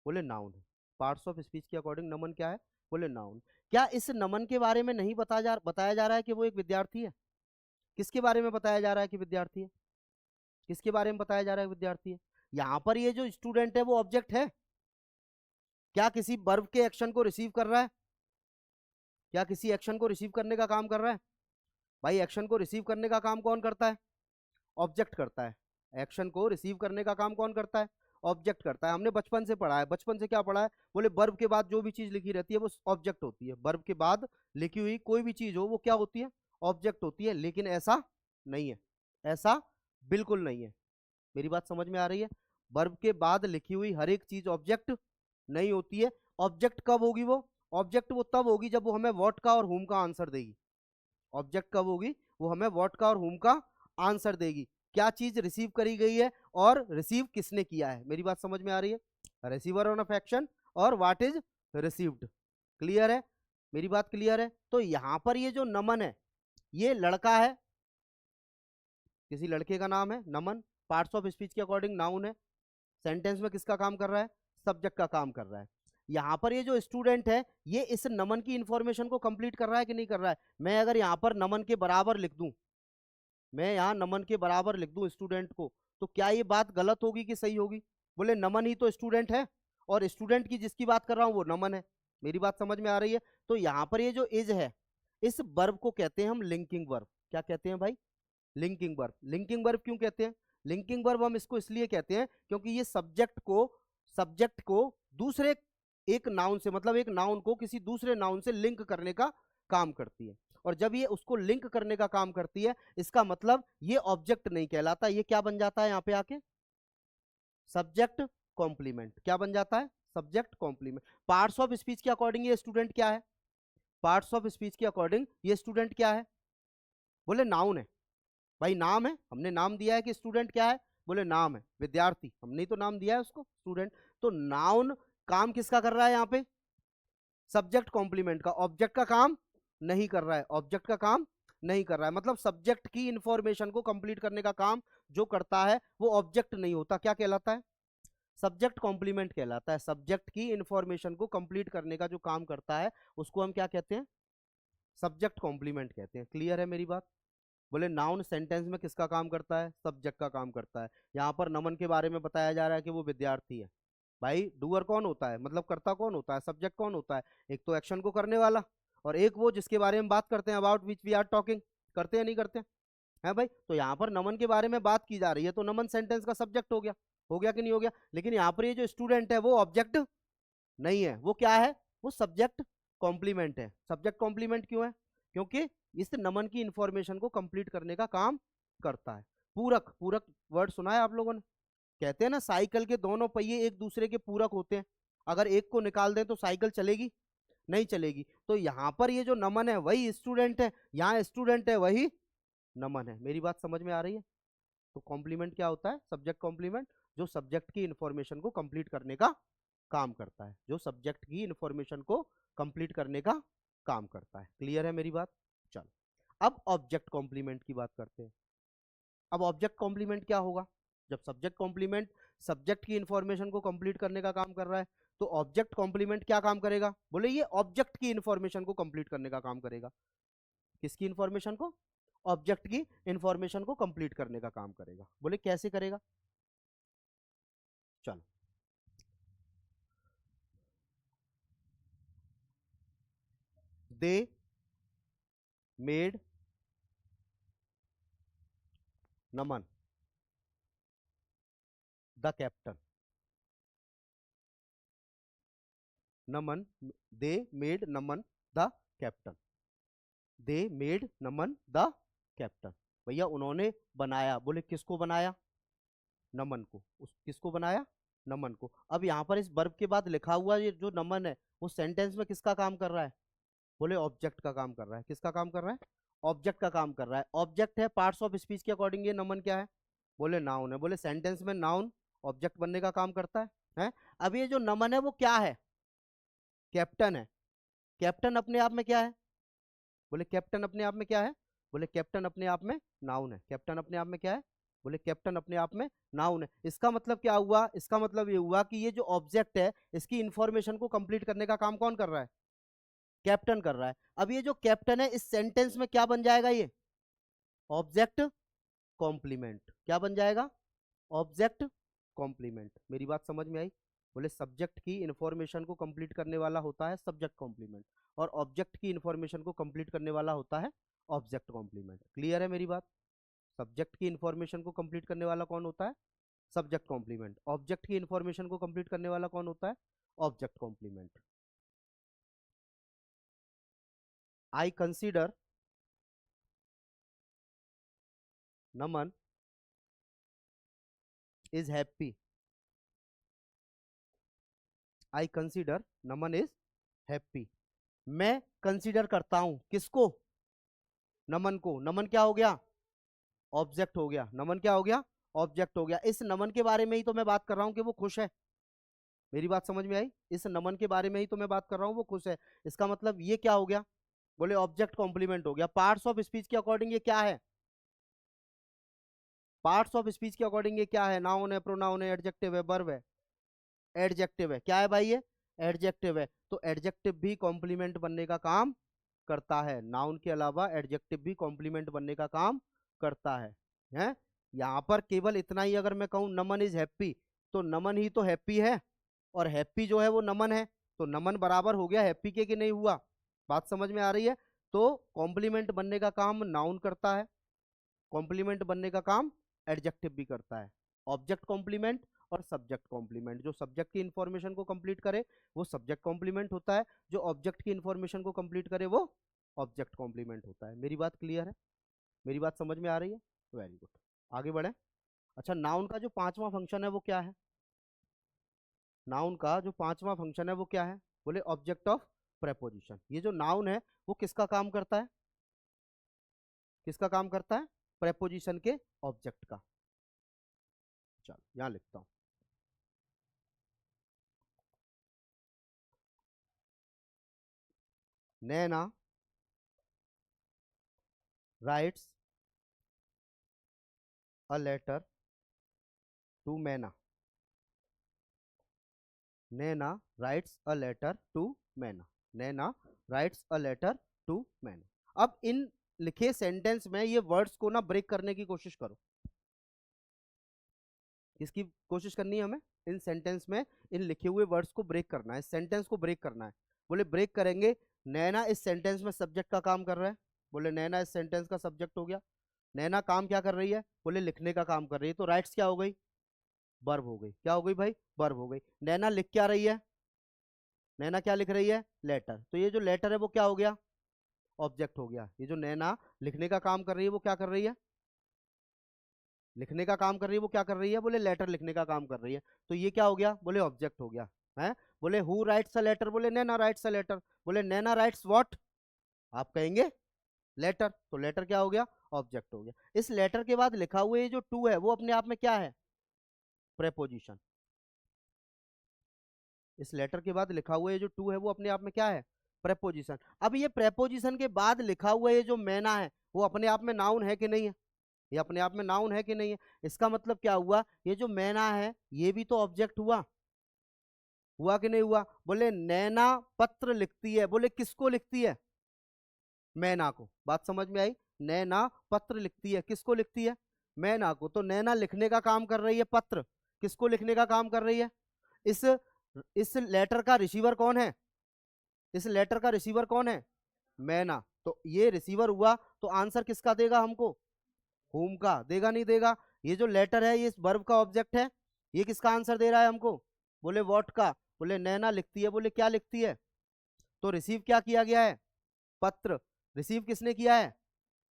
A: बोले नाउन है। पार्ट्स ऑफ स्पीच के अकॉर्डिंग नमन क्या है? बोले नाउन। क्या इस नमन के बारे में नहीं बताया जा रहा है कि वो एक विद्यार्थी है? किसके बारे में बताया जा रहा है कि विद्यार्थी है? किसके बारे में बताया जा रहा है विद्यार्थी है? यहां पर ये जो स्टूडेंट है वो ऑब्जेक्ट है? क्या किसी वर्ब के एक्शन को रिसीव कर रहा है? क्या किसी एक्शन को रिसीव करने का काम कर रहा है? भाई एक्शन को रिसीव करने का काम कौन करता है? ऑब्जेक्ट करता है। एक्शन को रिसीव करने का काम कौन करता है? ऑब्जेक्ट करता है। हमने बचपन से पढ़ा है। बचपन से क्या पढ़ा है? बोले वर्ब के बाद जो भी चीज लिखी रहती है वो ऑब्जेक्ट होती है। वर्ब के बाद लिखी हुई कोई भी चीज हो वो क्या होती है? ऑब्जेक्ट होती है। लेकिन ऐसा नहीं है। ऐसा बिल्कुल नहीं है। मेरी बात समझ में आ रही है? वर्ब के बाद लिखी हुई हर एक चीज ऑब्जेक्ट नहीं होती है। ऑब्जेक्ट कब होगी? वो ऑब्जेक्ट वो तब होगी जब वो हमें व्हाट का और हुम का आंसर देगी। ऑब्जेक्ट कब होगी? वो हमें व्हाट का और हुम का आंसर देगी। क्या चीज रिसीव करी गई है और रिसीव किसने किया है। मेरी बात समझ में आ रही है? रिसीवर ऑन अफेक्शन और व्हाट इज रिसीव्ड। क्लियर है? मेरी बात क्लियर है? तो यहां पर ये जो नमन है ये लड़का है। किसी लड़के का नाम है नमन। पार्ट्स ऑफ स्पीच के अकॉर्डिंग नाउन है। सेंटेंस में किसका काम कर रहा है? सब्जेक्ट का काम कर रहा है। यहां पर ये जो स्टूडेंट है ये इस नमन की इंफॉर्मेशन को कंप्लीट कर रहा है कि नहीं कर रहा है? मैं अगर यहां पर नमन के बराबर लिख दूं, मैं यहां नमन के बराबर लिख दूं स्टूडेंट को, तो क्या ये बात गलत होगी कि सही होगी? बोले नमन ही तो स्टूडेंट है और स्टूडेंट की जिसकी बात कर रहा हूं वो नमन है। मेरी बात समझ में आ रही है? तो यहां पर ये जो इज है इस वर्ब को कहते हैं हम लिंकिंग वर्ब। क्या कहते हैं भाई? Linking verb. लिंकिंग वर्ब क्यों कहते हैं? लिंकिंग वर्ब हम इसको इसलिए कहते हैं क्योंकि ये सब्जेक्ट को दूसरे एक नाउन से, मतलब एक नाउन को किसी दूसरे नाउन से लिंक करने का काम करती है। और जब ये उसको लिंक करने का काम करती है इसका मतलब ये ऑब्जेक्ट नहीं कहलाता। ये क्या बन जाता है यहां पे आके? Subject complement. क्या बन जाता है? Subject complement. Parts of speech के अकॉर्डिंग ये स्टूडेंट क्या है? पार्ट्स ऑफ स्पीच के अकॉर्डिंग ये स्टूडेंट क्या है? बोले नाउन है। भाई नाम है, हमने नाम दिया है कि स्टूडेंट क्या है? बोले नाम है विद्यार्थी। हमने ही तो नाम दिया है उसको स्टूडेंट। तो नाउन काम किसका कर रहा है यहाँ पे? सब्जेक्ट कॉम्प्लीमेंट का। ऑब्जेक्ट का काम नहीं कर रहा है। ऑब्जेक्ट का काम नहीं कर रहा है मतलब सब्जेक्ट की इंफॉर्मेशन को कंप्लीट करने का काम जो करता है वो ऑब्जेक्ट नहीं होता। क्या कहलाता है? सब्जेक्ट कॉम्प्लीमेंट कहलाता है। सब्जेक्ट की इंफॉर्मेशन को कंप्लीट करने का जो काम करता है उसको हम क्या कहते हैं? सब्जेक्ट कॉम्प्लीमेंट कहते हैं। क्लियर है मेरी बात? बोले नाउन सेंटेंस में किसका काम करता है? सब्जेक्ट का काम करता है। यहाँ पर नमन के बारे में बताया जा रहा है कि वो विद्यार्थी है। भाई डूअर कौन होता है? मतलब करता कौन होता है? सब्जेक्ट कौन होता है? एक तो एक्शन को करने वाला और एक वो जिसके बारे में बात करते हैं, about which we are talking. करते हैं नहीं करते है भाई? तो यहाँ पर नमन के बारे में बात की जा रही है तो नमन सेंटेंस का सब्जेक्ट हो गया। हो गया कि नहीं हो गया? लेकिन यहाँ पर ये जो स्टूडेंट है वो ऑब्जेक्ट नहीं है। वो क्या है? वो सब्जेक्ट कॉम्प्लीमेंट है। सब्जेक्ट कॉम्प्लीमेंट क्यों है? क्योंकि इस नमन की इंफॉर्मेशन को कंप्लीट करने का काम करता है। पूरक। पूरक वर्ड सुना है आप लोगों ने? कहते हैं ना साइकिल के दोनों पहिए एक दूसरे के पूरक होते हैं। अगर एक को निकाल दें तो साइकिल चलेगी? नहीं चलेगी। तो यहाँ पर ये जो नमन है वही स्टूडेंट है, यहाँ स्टूडेंट है वही नमन है। मेरी बात समझ में आ रही है? तो कॉम्प्लीमेंट क्या होता है? Subject complement. जो सब्जेक्ट की इंफॉर्मेशन को कंप्लीट करने का काम करता है। जो सब्जेक्ट की इंफॉर्मेशन को कंप्लीट करने का काम करता है। क्लियर है मेरी बात? चलो अब ऑब्जेक्ट कॉम्प्लीमेंट की बात करते हैं। अब ऑब्जेक्ट कॉम्प्लीमेंट क्या होगा? जब सब्जेक्ट कॉम्प्लीमेंट सब्जेक्ट की इंफॉर्मेशन को कंप्लीट करने का काम कर रहा है तो ऑब्जेक्ट कॉम्प्लीमेंट क्या काम करेगा? बोले ये ऑब्जेक्ट की इंफॉर्मेशन को कंप्लीट करने का काम करेगा। किसकी इंफॉर्मेशन को? ऑब्जेक्ट की इंफॉर्मेशन को कंप्लीट करने का काम करेगा। बोले कैसे करेगा? चलो they made Naman the captain. Naman they made Naman the captain. They made Naman the captain. भैया उन्होंने बनाया। बोले किसको बनाया? नमन को। उस किसको बनाया? नमन को। अब यहाँ पर इस वर्ब के बाद लिखा हुआ ये जो नमन है वो सेंटेंस में किसका काम कर रहा है? बोले ऑब्जेक्ट का काम कर रहा है। किसका काम कर रहा है? ऑब्जेक्ट का काम कर रहा है। ऑब्जेक्ट है। पार्ट्स ऑफ स्पीच के अकॉर्डिंग ये नमन क्या है? बोले नाउन है। बोले सेंटेंस में नाउन ऑब्जेक्ट बनने का काम करता है? है। अब ये जो नमन है वो क्या है? कैप्टन है। कैप्टन अपने आप में क्या है? बोले कैप्टन अपने आप में क्या है? बोले कैप्टन अपने आप में नाउन है। कैप्टन अपने आप में क्या है? बोले कैप्टन अपने आप में नाउन है। इसका मतलब क्या हुआ? इसका मतलब ये हुआ कि ये जो ऑब्जेक्ट है इसकी इंफॉर्मेशन को कंप्लीट करने का काम कौन कर रहा है? कैप्टन कर रहा है। अब ये जो कैप्टन है इस सेंटेंस में क्या बन जाएगा? ये ऑब्जेक्ट कॉम्प्लीमेंट। क्या बन जाएगा? Object complement. मेरी बात समझ में आई? बोले सब्जेक्ट की इंफॉर्मेशन को कंप्लीट करने वाला होता है सब्जेक्ट कॉम्प्लीमेंट, और ऑब्जेक्ट की इंफॉर्मेशन को कंप्लीट करने वाला होता है ऑब्जेक्ट कॉम्प्लीमेंट। क्लियर है मेरी बात? सब्जेक्ट की इंफॉर्मेशन को कंप्लीट करने वाला कौन होता है? Subject complement. ऑब्जेक्ट की इंफॉर्मेशन को कंप्लीट करने वाला कौन होता है? Object complement. I consider Naman is happy. I consider Naman is happy. मैं कंसीडर करता हूं किसको? नमन को। नमन क्या हो गया? ऑब्जेक्ट हो गया। नमन क्या हो गया? ऑब्जेक्ट हो गया। इस नमन के बारे में ही तो मैं बात कर रहा हूं कि वो खुश है। मेरी बात समझ में आई? इस नमन के बारे में ही तो मैं बात कर रहा हूं वो खुश है। इसका मतलब ये क्या हो गया? बोले ऑब्जेक्ट कॉम्प्लीमेंट हो गया। पार्ट्स ऑफ स्पीच के अकॉर्डिंग ये क्या है? पार्ट्स ऑफ स्पीच के अकॉर्डिंग ये क्या है? नाउन है, प्रोनाउन है, एडजेक्टिव है, वर्ब है? एडजेक्टिव है। क्या है भाई ये? एडजेक्टिव है। तो एडजेक्टिव भी कॉम्प्लीमेंट बनने का काम करता है। नाउन के अलावा एडजेक्टिव भी कॉम्प्लीमेंट बनने का काम करता है? यहाँ पर केवल इतना ही अगर मैं कहूँ नमन इज हैप्पी, तो नमन ही तो हैप्पी है, और हैप्पी जो है वो नमन है, तो नमन बराबर हो गया हैप्पी के कि नहीं हुआ? बात समझ में आ रही है? तो कॉम्प्लीमेंट बनने का काम नाउन करता है, कॉम्प्लीमेंट बनने का काम एडजेक्टिव भी करता है। ऑब्जेक्ट कॉम्प्लीमेंट और सब्जेक्ट कॉम्प्लीमेंट। जो सब्जेक्ट की इंफॉर्मेशन को कंप्लीट करे वो सब्जेक्ट कॉम्प्लीमेंट होता है, जो ऑब्जेक्ट की इंफॉर्मेशन को कंप्लीट करे वो ऑब्जेक्ट कॉम्प्लीमेंट होता है। मेरी बात क्लियर है? मेरी बात समझ में आ रही है? Very good. आगे बढ़े। अच्छा, नाउन का जो पांचवा फंक्शन है वो क्या है? नाउन का जो पांचवा फंक्शन है वो क्या है? बोले ऑब्जेक्ट ऑफ प्रेपोजिशन। ये जो नाउन है वो किसका काम करता है? किसका काम करता है? प्रेपोजिशन के ऑब्जेक्ट का। चलो यहां लिखता हूं। नैना राइट्स अ लेटर टू मैना। नैना राइट्स अ लेटर टू मैना। नैना राइट्स अ लेटर टू मैना। अब इन लिखे सेंटेंस में ये वर्ड्स को ना ब्रेक करने की कोशिश करो। किसकी कोशिश करनी है हमें? इन सेंटेंस में इन लिखे हुए वर्ड्स को ब्रेक करना है, सेंटेंस को ब्रेक करना है। बोले ब्रेक करेंगे। नैना इस सेंटेंस में सब्जेक्ट का काम कर रहा है। बोले नैना इस सेंटेंस का सब्जेक्ट हो गया। नैना काम क्या कर रही है? बोले लिखने का काम कर रही है, तो राइट्स क्या हो गई? वर्ब हो गई। क्या हो गई भाई? वर्ब हो गई। नैना लिख क्या रही है? नैना क्या लिख रही है? लेटर। तो ये जो लेटर है वो क्या हो गया? ऑब्जेक्ट हो गया। ये जो नैना लिखने का काम कर रही है वो क्या कर रही है? लिखने का काम कर रही है। वो क्या कर रही है? बोले लेटर लिखने का काम कर रही है। तो ये क्या हो गया? बोले ऑब्जेक्ट हो गया। है? बोले हु राइट्स अ लेटर? बोले नैना राइट्स अ लेटर। बोले नैना राइट्स व्हाट? आप कहेंगे लेटर। तो लेटर क्या हो गया? ऑब्जेक्ट हो गया। इस लेटर के बाद लिखा हुआ ये जो टू है वो अपने आप में क्या है? प्रेपोजिशन। इस लेटर के बाद लिखा हुआ ये जो टू है वो अपने आप में क्या है? प्रेपोजिशन। अब ये प्रेपोजिशन के बाद लिखा हुआ ये जो मैना है वो अपने आप में नाउन है कि नहीं है? ये अपने आप में नाउन है कि नहीं है? इसका मतलब क्या हुआ? ये जो मैना है ये भी तो ऑब्जेक्ट हुआ। हुआ कि नहीं हुआ? बोले नैना पत्र लिखती है। बोले किसको लिखती है? मैना को। बात समझ में आई? नैना पत्र लिखती है। किसको लिखती है? मैना को। तो नैना लिखने का काम कर रही है पत्र। किसको लिखने का काम कर रही है? इस इस लेटर का रिसीवर कौन है? इस लेटर का रिसीवर कौन है? मैना। तो ये रिसीवर हुआ, तो आंसर किसका देगा हमको? होम का देगा, नहीं देगा? ये जो लेटर है ये इस वर्ब का ऑब्जेक्ट है, ये किसका आंसर दे रहा है हमको? बोले व्हाट का। बोले नैना लिखती है। बोले क्या लिखती है? तो रिसीव क्या किया गया है? पत्र। रिसीव किसने किया है?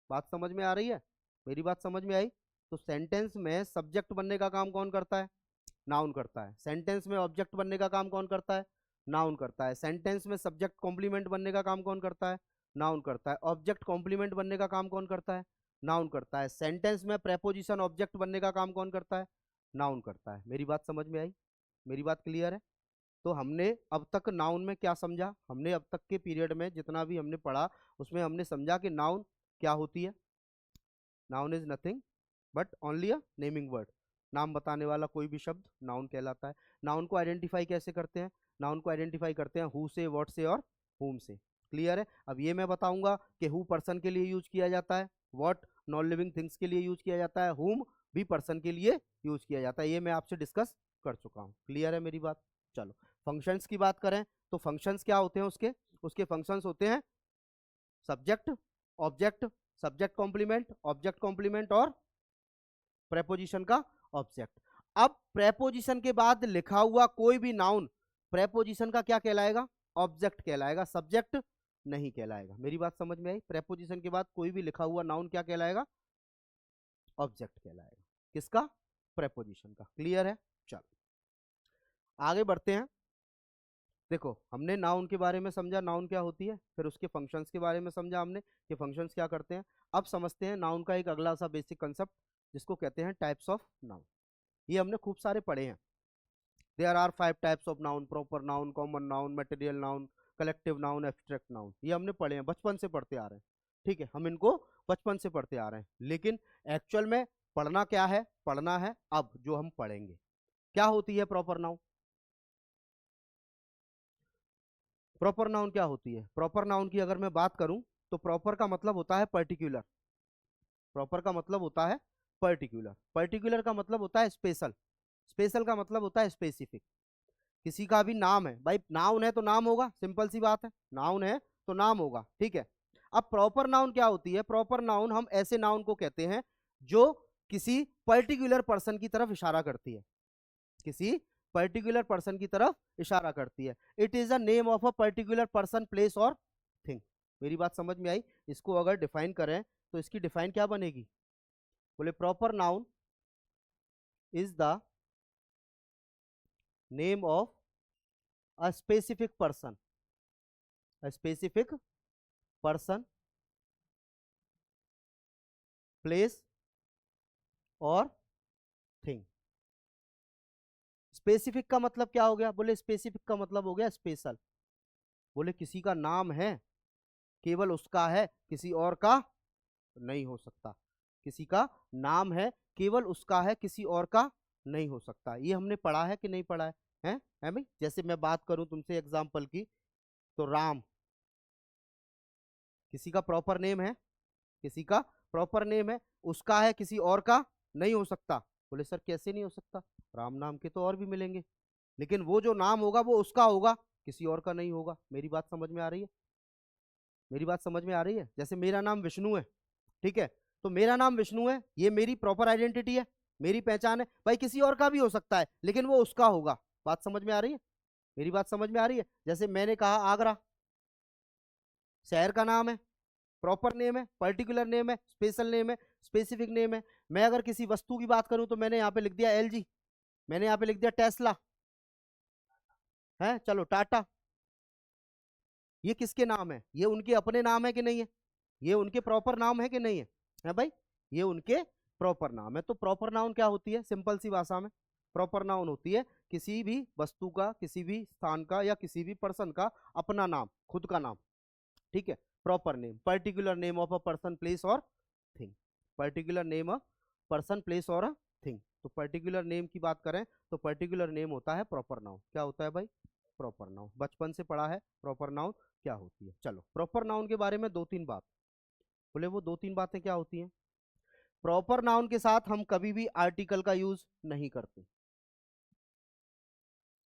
A: बात समझ में आ रही है? मेरी बात समझ में आई? तो सेंटेंस में सब्जेक्ट बनने का काम कौन करता है? नाउन करता है। सेंटेंस में ऑब्जेक्ट बनने का काम कौन करता है? नाउन करता है। सेंटेंस में सब्जेक्ट कॉम्प्लीमेंट बनने का काम कौन करता है? नाउन करता है। ऑब्जेक्ट कॉम्प्लीमेंट बनने का काम कौन करता है? नाउन करता है। सेंटेंस में प्रेपोजिशन ऑब्जेक्ट बनने का काम कौन करता है? नाउन करता है। मेरी बात समझ में आई? मेरी बात क्लियर है? तो हमने अब तक नाउन में क्या समझा, हमने अब तक के पीरियड में जितना भी हमने पढ़ा उसमें हमने समझा कि नाउन क्या होती है। Noun is nothing but only a naming word. नाम बताने वाला कोई भी शब्द नाउन कहलाता है। नाउन को आइडेंटिफाई कैसे करते हैं? नाउन को आइडेंटिफाई करते हैं हु से, व्हाट से और whom से। क्लियर है? अब ये मैं बताऊंगा कि हु पर्सन के लिए यूज किया जाता है, व्हाट नॉन लिविंग थिंग्स के लिए यूज किया जाता है, whom भी पर्सन के लिए यूज किया जाता है। ये मैं आपसे डिस्कस कर चुका हूँ। क्लियर है मेरी बात? चलो, फंक्शंस की बात करें तो फंक्शंस क्या होते हैं? उसके उसके फंक्शंस होते हैं subject, object, subject complement, object complement और प्रेपोजिशन का ऑब्जेक्ट। अब प्रेपोजिशन के बाद लिखा हुआ कोई भी नाउन प्रेपोजिशन का क्या कहलाएगा? ऑब्जेक्ट कहलाएगा, सब्जेक्ट नहीं कहलाएगा। मेरी बात समझ में आई? प्रेपोजिशन के बाद कोई भी लिखा हुआ नाउन क्या कहलाएगा? ऑब्जेक्ट कहलाएगा। किसका? प्रेपोजिशन का। क्लियर है? चलो आगे बढ़ते हैं। देखो, हमने नाउन के बारे में समझा, नाउन क्या होती है, फिर उसके फंक्शंस के बारे में समझा हमने कि फंक्शंस क्या करते हैं। अब समझते हैं नाउन का एक अगला सा बेसिक कंसेप्ट जिसको कहते हैं टाइप्स ऑफ नाउन। ये हमने खूब सारे पढ़े हैं। There are 5 types of noun: proper noun, common noun, material noun, collective noun, abstract noun. ये हमने पढ़े हैं, बचपन से पढ़ते आ रहे हैं। ठीक है, हम इनको बचपन से पढ़ते आ रहे हैं, लेकिन एक्चुअल में पढ़ना क्या है? पढ़ना है अब जो हम पढ़ेंगे। क्या होती है प्रॉपर नाउन? प्रॉपर नाउन क्या होती है? प्रॉपर नाउन की अगर मैं बात करूं तो प्रॉपर का मतलब होता है पर्टिकुलर। प्रॉपर का मतलब होता है पर्टिकुलर। पर्टिकुलर का मतलब होता है स्पेशल। स्पेशल का मतलब होता है स्पेसिफिक। किसी का भी नाम है भाई, नाउन है तो नाम होगा, सिंपल सी बात है, नाउन है तो नाम होगा। ठीक है, अब प्रॉपर नाउन क्या होती है? प्रॉपर नाउन हम ऐसे नाउन को कहते हैं जो किसी पर्टिकुलर पर्सन की तरफ इशारा करती है, किसी पर्टिकुलर पर्सन की तरफ इशारा करती है। It is a name of a particular person, place और थिंग। मेरी बात समझ में आई? इसको अगर डिफाइन करें तो इसकी डिफाइन क्या बनेगी? बोले proper noun is the name of a specific person, a specific person, place और थिंग। स्पेसिफिक का मतलब क्या हो गया? बोले स्पेसिफिक का मतलब हो गया स्पेशल। बोले किसी का नाम है, केवल उसका है, किसी और का नहीं हो सकता। किसी का नाम है, केवल उसका है, किसी और का नहीं हो सकता। ये हमने पढ़ा है कि नहीं पढ़ा है? है भाई? जैसे मैं बात करूं तुमसे एग्जाम्पल की, तो राम किसी का प्रॉपर नेम है, किसी का प्रॉपर नेम है, उसका है, किसी और का नहीं हो सकता। बोले सर कैसे नहीं हो सकता? राम नाम के तो और भी मिलेंगे, लेकिन वो जो नाम होगा वो उसका होगा, किसी और का नहीं होगा। मेरी बात समझ में आ रही है? मेरी बात समझ में आ रही है? जैसे मेरा नाम विष्णु है, ठीक है, तो मेरा नाम विष्णु है, ये मेरी प्रॉपर आइडेंटिटी है, मेरी पहचान है। भाई किसी और का भी हो सकता है लेकिन वो उसका होगा। बात समझ में आ रही है? मेरी बात समझ में आ रही है? जैसे मैंने कहा आगरा, शहर का नाम है, प्रॉपर नेम है, पर्टिकुलर नेम है, स्पेशल नेम है, स्पेसिफिक नेम है। मैं अगर किसी वस्तु की बात करूं तो मैंने यहाँ पे लिख दिया एलजी, मैंने यहाँ पे लिख दिया टेस्ला, है चलो टाटा। ये किसके नाम है? ये उनके अपने नाम है कि नहीं है? ये उनके प्रॉपर नाम है कि नहीं है भाई? ये उनके प्रॉपर नाम है। तो प्रॉपर नाउन क्या होती है? सिंपल सी भाषा में प्रॉपर नाउन होती है किसी भी वस्तु का, किसी भी स्थान का या किसी भी पर्सन का अपना नाम, खुद का नाम। ठीक है, proper name, particular name of a person, place और thing. Particular name a person, place और अ थिंग। तो पर्टिकुलर नेम की बात करें तो पर्टिकुलर नेम होता है प्रॉपर नाउन। क्या होता है भाई? Proper noun. बचपन से पढ़ा है प्रॉपर नाउन क्या होती है। चलो, प्रॉपर नाउन के बारे में दो तीन बात। बोले वो दो तीन बातें क्या होती हैं? प्रॉपर नाउन के साथ हम कभी भी आर्टिकल का यूज नहीं करते।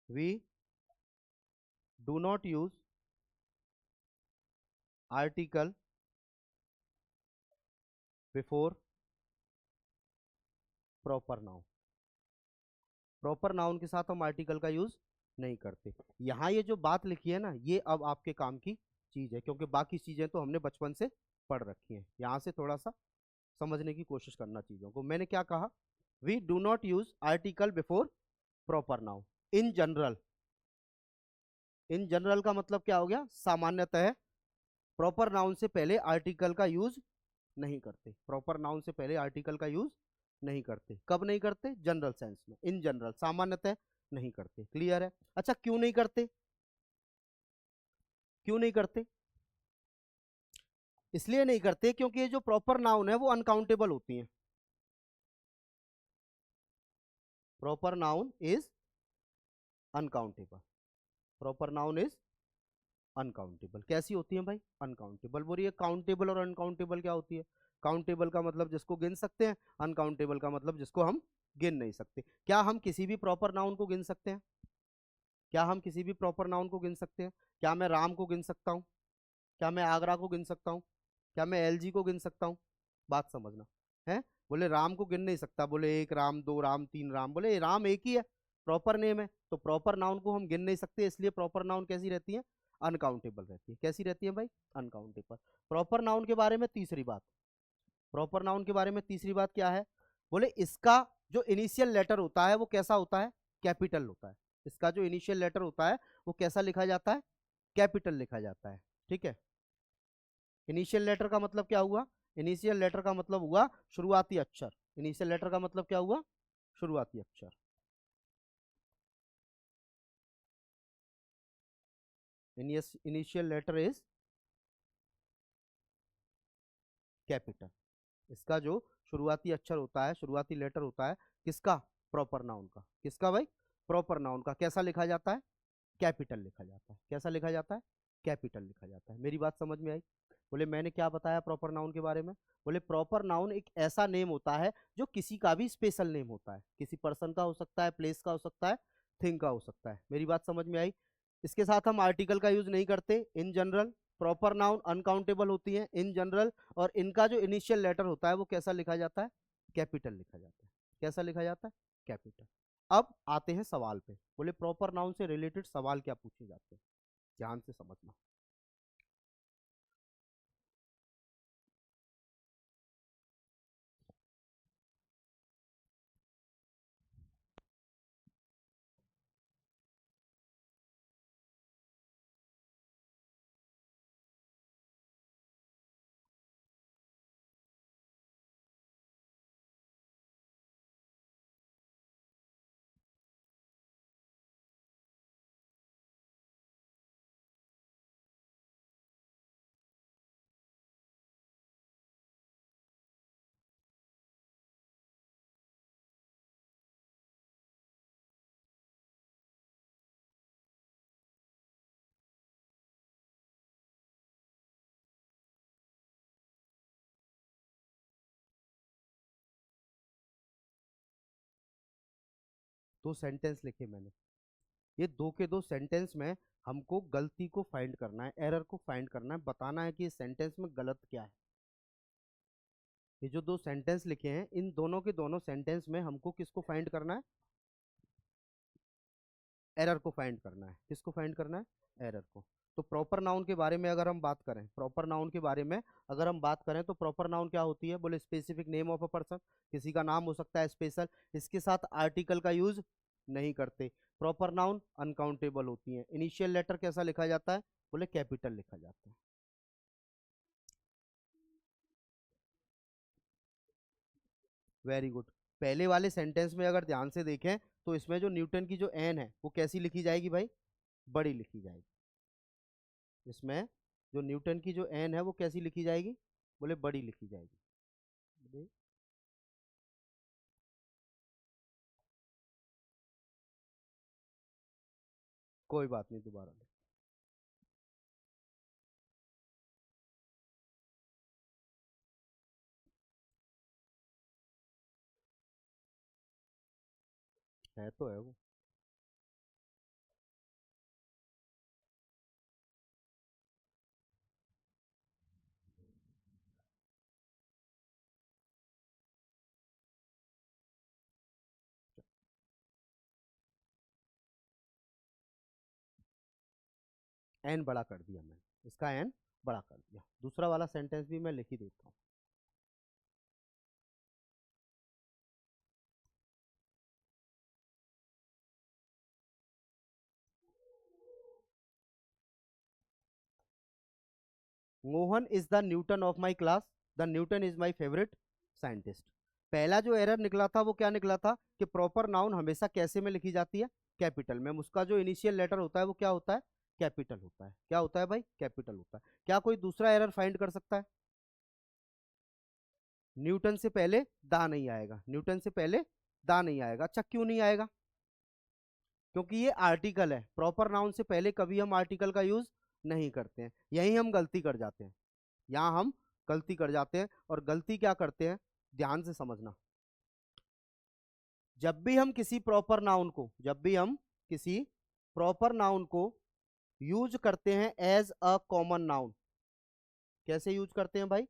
A: We do not use article before proper noun. Proper noun के साथ हम आर्टिकल का यूज नहीं करते। यहाँ ये जो बात लिखी है ना, ये अब आपके काम की चीज है, क्योंकि बाकी चीजें तो हमने बचपन से पढ़ रखी हैं। यहाँ से थोड़ा सा समझने की कोशिश करना चीजों को। मैंने क्या कहा? We do not use article before proper noun in general. In general का मतलब क्या हो गया? सामान्यतः प्रॉपर नाउन से पहले आर्टिकल का यूज नहीं करते। प्रॉपर नाउन से पहले आर्टिकल का यूज नहीं करते। कब नहीं करते? जनरल सेंस में, इन जनरल, सामान्यतः नहीं करते। क्लियर है? अच्छा, क्यों नहीं करते? क्यों नहीं करते? इसलिए नहीं करते क्योंकि ये जो प्रॉपर नाउन है वो अनकाउंटेबल होती हैं। Proper noun is uncountable. Proper noun is uncountable. कैसी होती है भाई? अनकाउंटेबल। बोलिए काउंटेबल और अनकाउंटेबल क्या होती है? काउंटेबल का मतलब जिसको गिन सकते हैं, अनकाउंटेबल का मतलब जिसको हम गिन नहीं सकते। क्या हम किसी भी प्रॉपर नाउन को गिन सकते हैं? क्या हम किसी भी प्रॉपर नाउन को गिन सकते हैं? क्या मैं राम को गिन सकता हूँ? क्या मैं आगरा को गिन सकता हूँ? क्या मैं एलजी को गिन सकता हूँ? बात समझना है। बोले राम को गिन नहीं सकता, बोले एक राम, दो राम, तीन राम, बोले राम एक ही है, प्रॉपर नेम है, तो प्रॉपर नाउन को हम गिन नहीं सकते, इसलिए प्रॉपर नाउन कैसी रहती है? अनकाउंटेबल रहती है। कैसी रहती है भाई? अनकाउंटेबल। प्रॉपर नाउन के बारे में तीसरी बात, प्रॉपर नाउन के बारे में तीसरी बात क्या है? बोले इसका जो इनिशियल लेटर होता है वो कैसा होता है? कैपिटल होता है। इसका जो इनिशियल लेटर होता है वो कैसा लिखा जाता है? कैपिटल लिखा जाता है। ठीक है? इनिशियल लेटर का मतलब क्या हुआ? इनिशियल लेटर का मतलब हुआ शुरुआती अक्षर। इनिशियल लेटर का मतलब क्या हुआ? शुरुआती अक्षर। Initial letter is capital. इसका जो शुरुआती अक्षर होता है, शुरुआती लेटर होता है, किसका? प्रॉपर नाउन का। किसका भाई? प्रॉपर नाउन का। कैसा लिखा जाता है? कैपिटल लिखा जाता है। कैसा लिखा जाता है? कैपिटल लिखा जाता है। मेरी बात समझ में आई? बोले मैंने क्या बताया प्रॉपर नाउन के बारे में? बोले प्रॉपर नाउन एक ऐसा नेम होता है जो किसी का भी स्पेशल नेम होता है। किसी पर्सन का हो सकता है, प्लेस का हो सकता है, थिंग का हो सकता है। मेरी बात समझ में आई? इसके साथ हम आर्टिकल का यूज नहीं करते in general. Proper noun uncountable होती है इन जनरल, और इनका जो इनिशियल लेटर होता है वो कैसा लिखा जाता है? कैपिटल लिखा जाता है। कैसा लिखा जाता है? कैपिटल। अब आते हैं सवाल पे। बोले प्रॉपर नाउन से रिलेटेड सवाल क्या पूछे जाते हैं? ध्यान से समझना। दो सेंटेंस लिखे मैंने। ये दो के दो सेंटेंस में हमको गलती को फाइंड करना है, एरर को फाइंड करना है, बताना है कि इस सेंटेंस में गलत क्या है। ये जो दो सेंटेंस लिखे हैं, इन दोनों के दोनों सेंटेंस में हमको किसको फाइंड करना है? एरर को फाइंड करना है। किसको फाइंड करना है? एरर को। तो प्रॉपर नाउन के बारे में अगर हम बात करें, प्रॉपर नाउन के बारे में अगर हम बात करें तो प्रॉपर नाउन क्या होती है? बोले specific name of a person, किसी का नाम हो सकता है स्पेशल। इसके साथ आर्टिकल का यूज नहीं करते। प्रॉपर नाउन अनकाउंटेबल होती है। इनिशियल लेटर कैसा लिखा जाता है? बोले कैपिटल लिखा जाता है। Very good. पहले वाले सेंटेंस में अगर ध्यान से देखें तो इसमें जो न्यूटन की जो एन है वो कैसी लिखी जाएगी भाई? बड़ी लिखी जाएगी। इसमें जो न्यूटन की जो एन है वो कैसी लिखी जाएगी? बोले बड़ी लिखी जाएगी। बोले कोई बात नहीं, दोबारा ले। है तो है वो। एन बड़ा कर दिया मैंने, इसका एन बड़ा कर दिया। दूसरा वाला सेंटेंस भी मैं लिख ही देता हूँ। Mohan is the Newton of my class, the Newton is my favourite scientist. पहला जो एरर निकला था वो क्या निकला था? कि प्रॉपर नाउन हमेशा कैसे में लिखी जाती है? कैपिटल में उसका जो इनिशियल लेटर होता है वो क्या होता है, कैपिटल होता है। क्या होता है भाई, कैपिटल होता है। क्या कोई दूसरा एरर फाइंड कर सकता है? न्यूटन से पहले दा नहीं आएगा, न्यूटन से पहले दा नहीं आएगा। अच्छा क्यों नहीं आएगा? क्योंकि ये आर्टिकल है, प्रॉपर नाउन से पहले कभी हम आर्टिकल का यूज नहीं करते हैं। यही हम गलती कर जाते हैं, यहां हम गलती कर जाते हैं। और गलती क्या करते हैं, ध्यान से समझना। जब भी हम किसी प्रॉपर नाउन को, जब भी हम किसी प्रॉपर नाउन को यूज करते हैं एज अ कॉमन नाउन, कैसे यूज करते हैं भाई,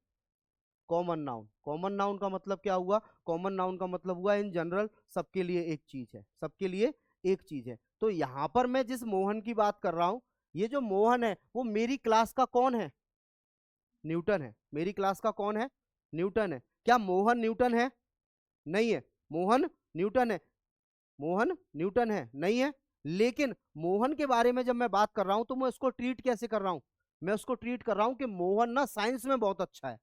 A: कॉमन नाउन। कॉमन नाउन का मतलब क्या हुआ, कॉमन नाउन का मतलब हुआ इन जनरल सबके लिए एक चीज है, सबके लिए एक चीज है। तो यहां पर मैं जिस मोहन की बात कर रहा हूं, ये जो मोहन है वो मेरी क्लास का कौन है, न्यूटन है। मेरी क्लास का कौन है, न्यूटन है। क्या मोहन न्यूटन है? नहीं है। मोहन न्यूटन है, मोहन न्यूटन है नहीं है। लेकिन मोहन के बारे में जब मैं बात कर रहा हूं तो मैं उसको ट्रीट कैसे कर रहा हूं, मैं उसको ट्रीट कर रहा हूं कि मोहन ना साइंस में बहुत अच्छा है,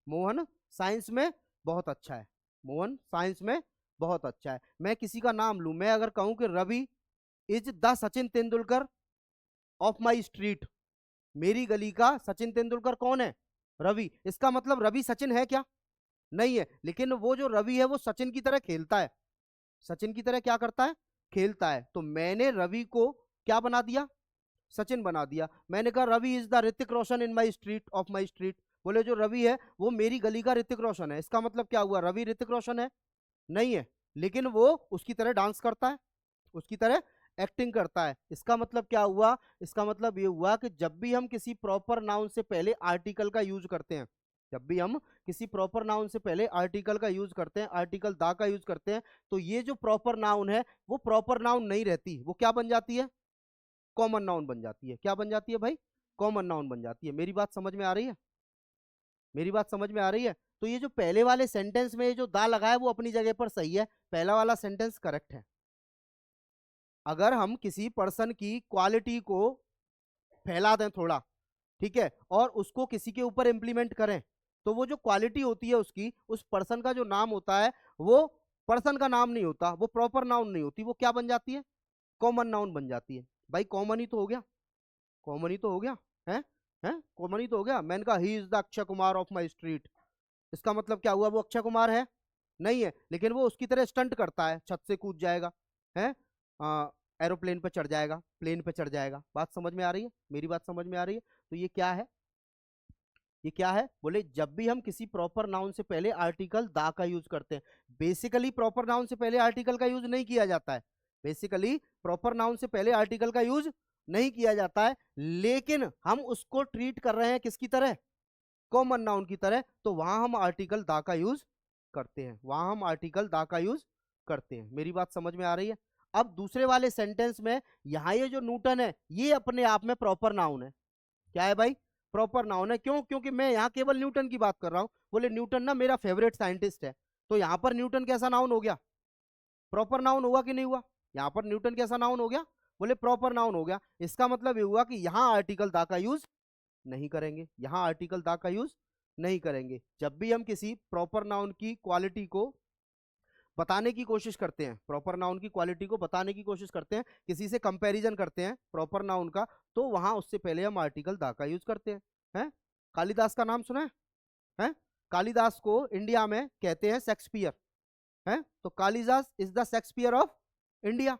A: मोहन साइंस में बहुत अच्छा है, मोहन साइंस में बहुत अच्छा है। मैं किसी का नाम लूं, मैं अगर कहूं कि Ravi is the Sachin Tendulkar of my street, मेरी गली का सचिन तेंदुलकर कौन है, रवि। इसका मतलब रवि सचिन है क्या, नहीं है। लेकिन वो जो रवि है वो सचिन की तरह खेलता है, सचिन की तरह क्या करता है, खेलता है। तो मैंने रवि को क्या बना दिया, सचिन बना दिया। मैंने कहा Ravi is the Hrithik Roshan in my street of my street, बोले जो रवि है वो मेरी गली का ऋतिक रोशन है। इसका मतलब क्या हुआ, रवि ऋतिक रोशन है नहीं है, लेकिन वो उसकी तरह डांस करता है, उसकी तरह एक्टिंग करता है। इसका मतलब क्या हुआ, इसका मतलब ये हुआ कि जब भी हम किसी प्रॉपर नाउन से पहले आर्टिकल का यूज करते हैं, जब भी हम किसी प्रॉपर नाउन से पहले आर्टिकल का यूज करते हैं, आर्टिकल दा का यूज करते हैं, तो ये जो प्रॉपर नाउन है वो प्रॉपर नाउन नहीं रहती, वो क्या बन जाती है, कॉमन नाउन बन जाती है। क्या बन जाती है भाई, कॉमन नाउन बन जाती है। मेरी बात समझ में आ रही है, मेरी बात समझ में आ रही है। तो ये जो पहले वाले सेंटेंस में ये जो दा लगा है वो अपनी जगह पर सही है, पहला वाला सेंटेंस करेक्ट है। अगर हम किसी पर्सन की क्वालिटी को फैला दें थोड़ा, ठीक है, और उसको किसी के ऊपर इंप्लीमेंट करें, तो वो जो क्वालिटी होती है उसकी, उस पर्सन का जो नाम होता है वो पर्सन का नाम नहीं होता, वो प्रॉपर नाउन नहीं होती, वो क्या बन जाती है, कॉमन नाउन बन जाती है। भाई कॉमन ही तो हो गया, कॉमन ही तो हो गया है कॉमन ही तो हो गया। मैंने कहा he is the Akshay Kumar of my street, इसका मतलब क्या हुआ, वो अक्षय कुमार है नहीं है, लेकिन वो उसकी तरह स्टंट करता है, छत से कूद जाएगा, है एरोप्लेन पे चढ़ जाएगा, प्लेन पे चढ़ जाएगा। बात समझ में आ रही है, मेरी बात समझ में आ रही है। तो ये क्या है, ये क्या है, बोले जब भी हम किसी प्रॉपर नाउन से पहले आर्टिकल दा का यूज करते हैं, बेसिकली प्रॉपर नाउन से पहले आर्टिकल का यूज नहीं किया जाता है, बेसिकली प्रॉपर नाउन से पहले आर्टिकल का यूज नहीं किया जाता है, लेकिन हम उसको ट्रीट कर रहे हैं किसकी तरह, कॉमन नाउन की तरह, तो वहां हम आर्टिकल दा का यूज करते हैं, वहां हम आर्टिकल दा का यूज करते हैं। मेरी बात समझ में आ रही है। अब दूसरे वाले सेंटेंस में यहां ये जो न्यूटन है ये अपने आप में प्रॉपर नाउन है। क्या है भाई, प्रॉपर नाउन है। क्यों, क्योंकि मैं यहाँ केवल न्यूटन की बात कर रहा हूं। बोले न्यूटन ना मेरा फेवरेट साइंटिस्ट है, तो यहां पर न्यूटन कैसा नाउन हो गया, प्रॉपर नाउन हुआ कि नहीं हुआ, यहां पर न्यूटन कैसा नाउन हो गया, बोले प्रॉपर नाउन हो गया। इसका मतलब ये हुआ कि यहां आर्टिकल दा का यूज नहीं करेंगे, यहां आर्टिकल दा का यूज नहीं करेंगे। जब भी हम किसी प्रॉपर नाउन की क्वालिटी को बताने की कोशिश करते हैं, प्रॉपर नाउन की क्वालिटी को बताने की कोशिश करते हैं, किसी से कंपैरिजन करते हैं प्रॉपर नाउन का, तो वहां उससे पहले हम आर्टिकल दा का यूज करते हैं। कालिदास का नाम सुना है? कालिदास को इंडिया में कहते हैं शेक्सपियर, है तो Kalidas is the Shakespeare of India,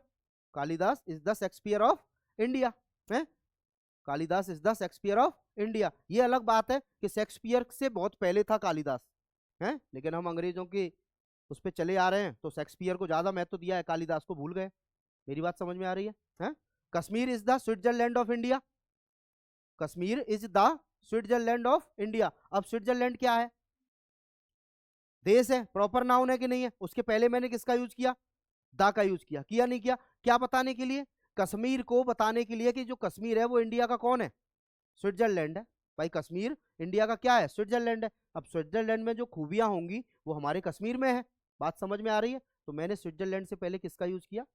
A: Kalidas is the Shakespeare of India है, Kalidas is the Shakespeare of India. ये अलग बात है कि शेक्सपियर से बहुत पहले था कालिदास, है लेकिन हम अंग्रेजों के उस पर चले आ रहे हैं तो शेक्सपियर को ज्यादा महत्व दिया है, कालिदास को भूल गए। मेरी बात समझ में आ रही है? Kashmir is the Switzerland of India, Kashmir is the Switzerland of India. अब स्विट्जरलैंड क्या है, देश है, प्रॉपर नाउन है कि नहीं है। उसके पहले मैंने किसका यूज किया, दा का यूज किया, किया नहीं किया, क्या बताने के लिए, कश्मीर को बताने के लिए कि जो कश्मीर है वो इंडिया का कौन है, स्विट्जरलैंड है। भाई कश्मीर इंडिया का क्या है, स्विट्जरलैंड है। अब स्विट्जरलैंड में जो खूबियां होंगी वो हमारे कश्मीर में है। बात समझ में आ रही है। तो मैंने स्विट्जरलैंड से पहले किसका यूज किया,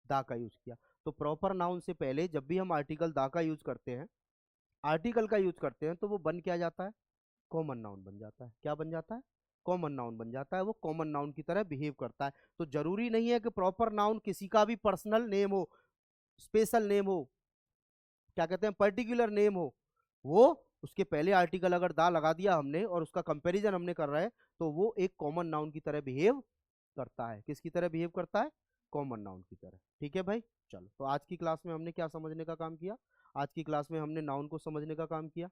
A: दा का यूज किया। तो प्रॉपर नाउन से पहले जब भी हम आर्टिकल दा का यूज करते हैं, आर्टिकल का यूज करते हैं, तो वो बन क्या जाता है, कॉमन नाउन बन जाता है। क्या बन जाता है, कॉमन नाउन बन जाता है, वो कॉमन नाउन की तरह बिहेव करता है। तो जरूरी नहीं है कि प्रॉपर नाउन किसी का भी पर्सनल नेम हो, स्पेशल नेम हो, क्या कहते हैं, पर्टिकुलर नेम हो, वो उसके पहले आर्टिकल अगर दा लगा दिया हमने और उसका कंपैरिजन हमने कर रहे हैं, तो वो एक कॉमन नाउन की तरह बिहेव करता है। किसकी तरह बिहेव करता है? कॉमन नाउन की तरह। ठीक है भाई, चलो। तो आज की क्लास में हमने क्या समझने का काम किया? आज की क्लास में हमने नाउन को समझने का काम किया,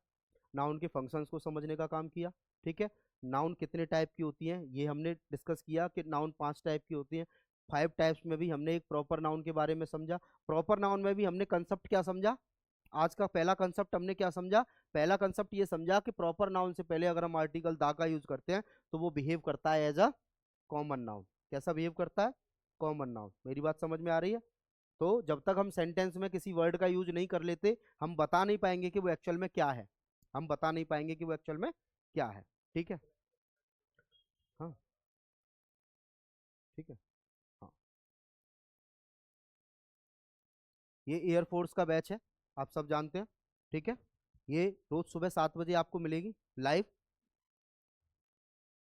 A: नाउन के फंक्शंस को समझने का काम किया। ठीक है, नाउन कितने टाइप की होती हैं ये हमने डिस्कस किया कि नाउन 5 टाइप की होती हैं। 5 टाइप्स में भी हमने एक प्रॉपर नाउन के बारे में समझा। प्रॉपर नाउन में भी हमने कंसेप्ट क्या समझा? आज का पहला कंसेप्ट हमने क्या समझा? पहला कंसेप्ट ये समझा कि प्रॉपर नाउन से पहले अगर हम आर्टिकल दा का यूज करते हैं तो वो बिहेव करता है एज अ कॉमन नाउन। कैसा बिहेव करता है? Common noun. मेरी बात समझ में आ रही है? तो जब तक हम सेंटेंस में किसी वर्ड का यूज नहीं कर लेते, हम बता नहीं पाएंगे कि वो एक्चुअल में क्या है। हम बता नहीं पाएंगे कि वो एक्चुअल में क्या है। ठीक है, हाँ, ठीक है, हाँ। ये एयरफोर्स का बैच है, आप सब जानते हैं। ठीक है, ये रोज सुबह 7 बजे आपको मिलेगी लाइव,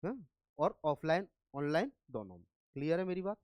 A: हाँ? और ऑफलाइन ऑनलाइन दोनों में। क्लियर है मेरी बात?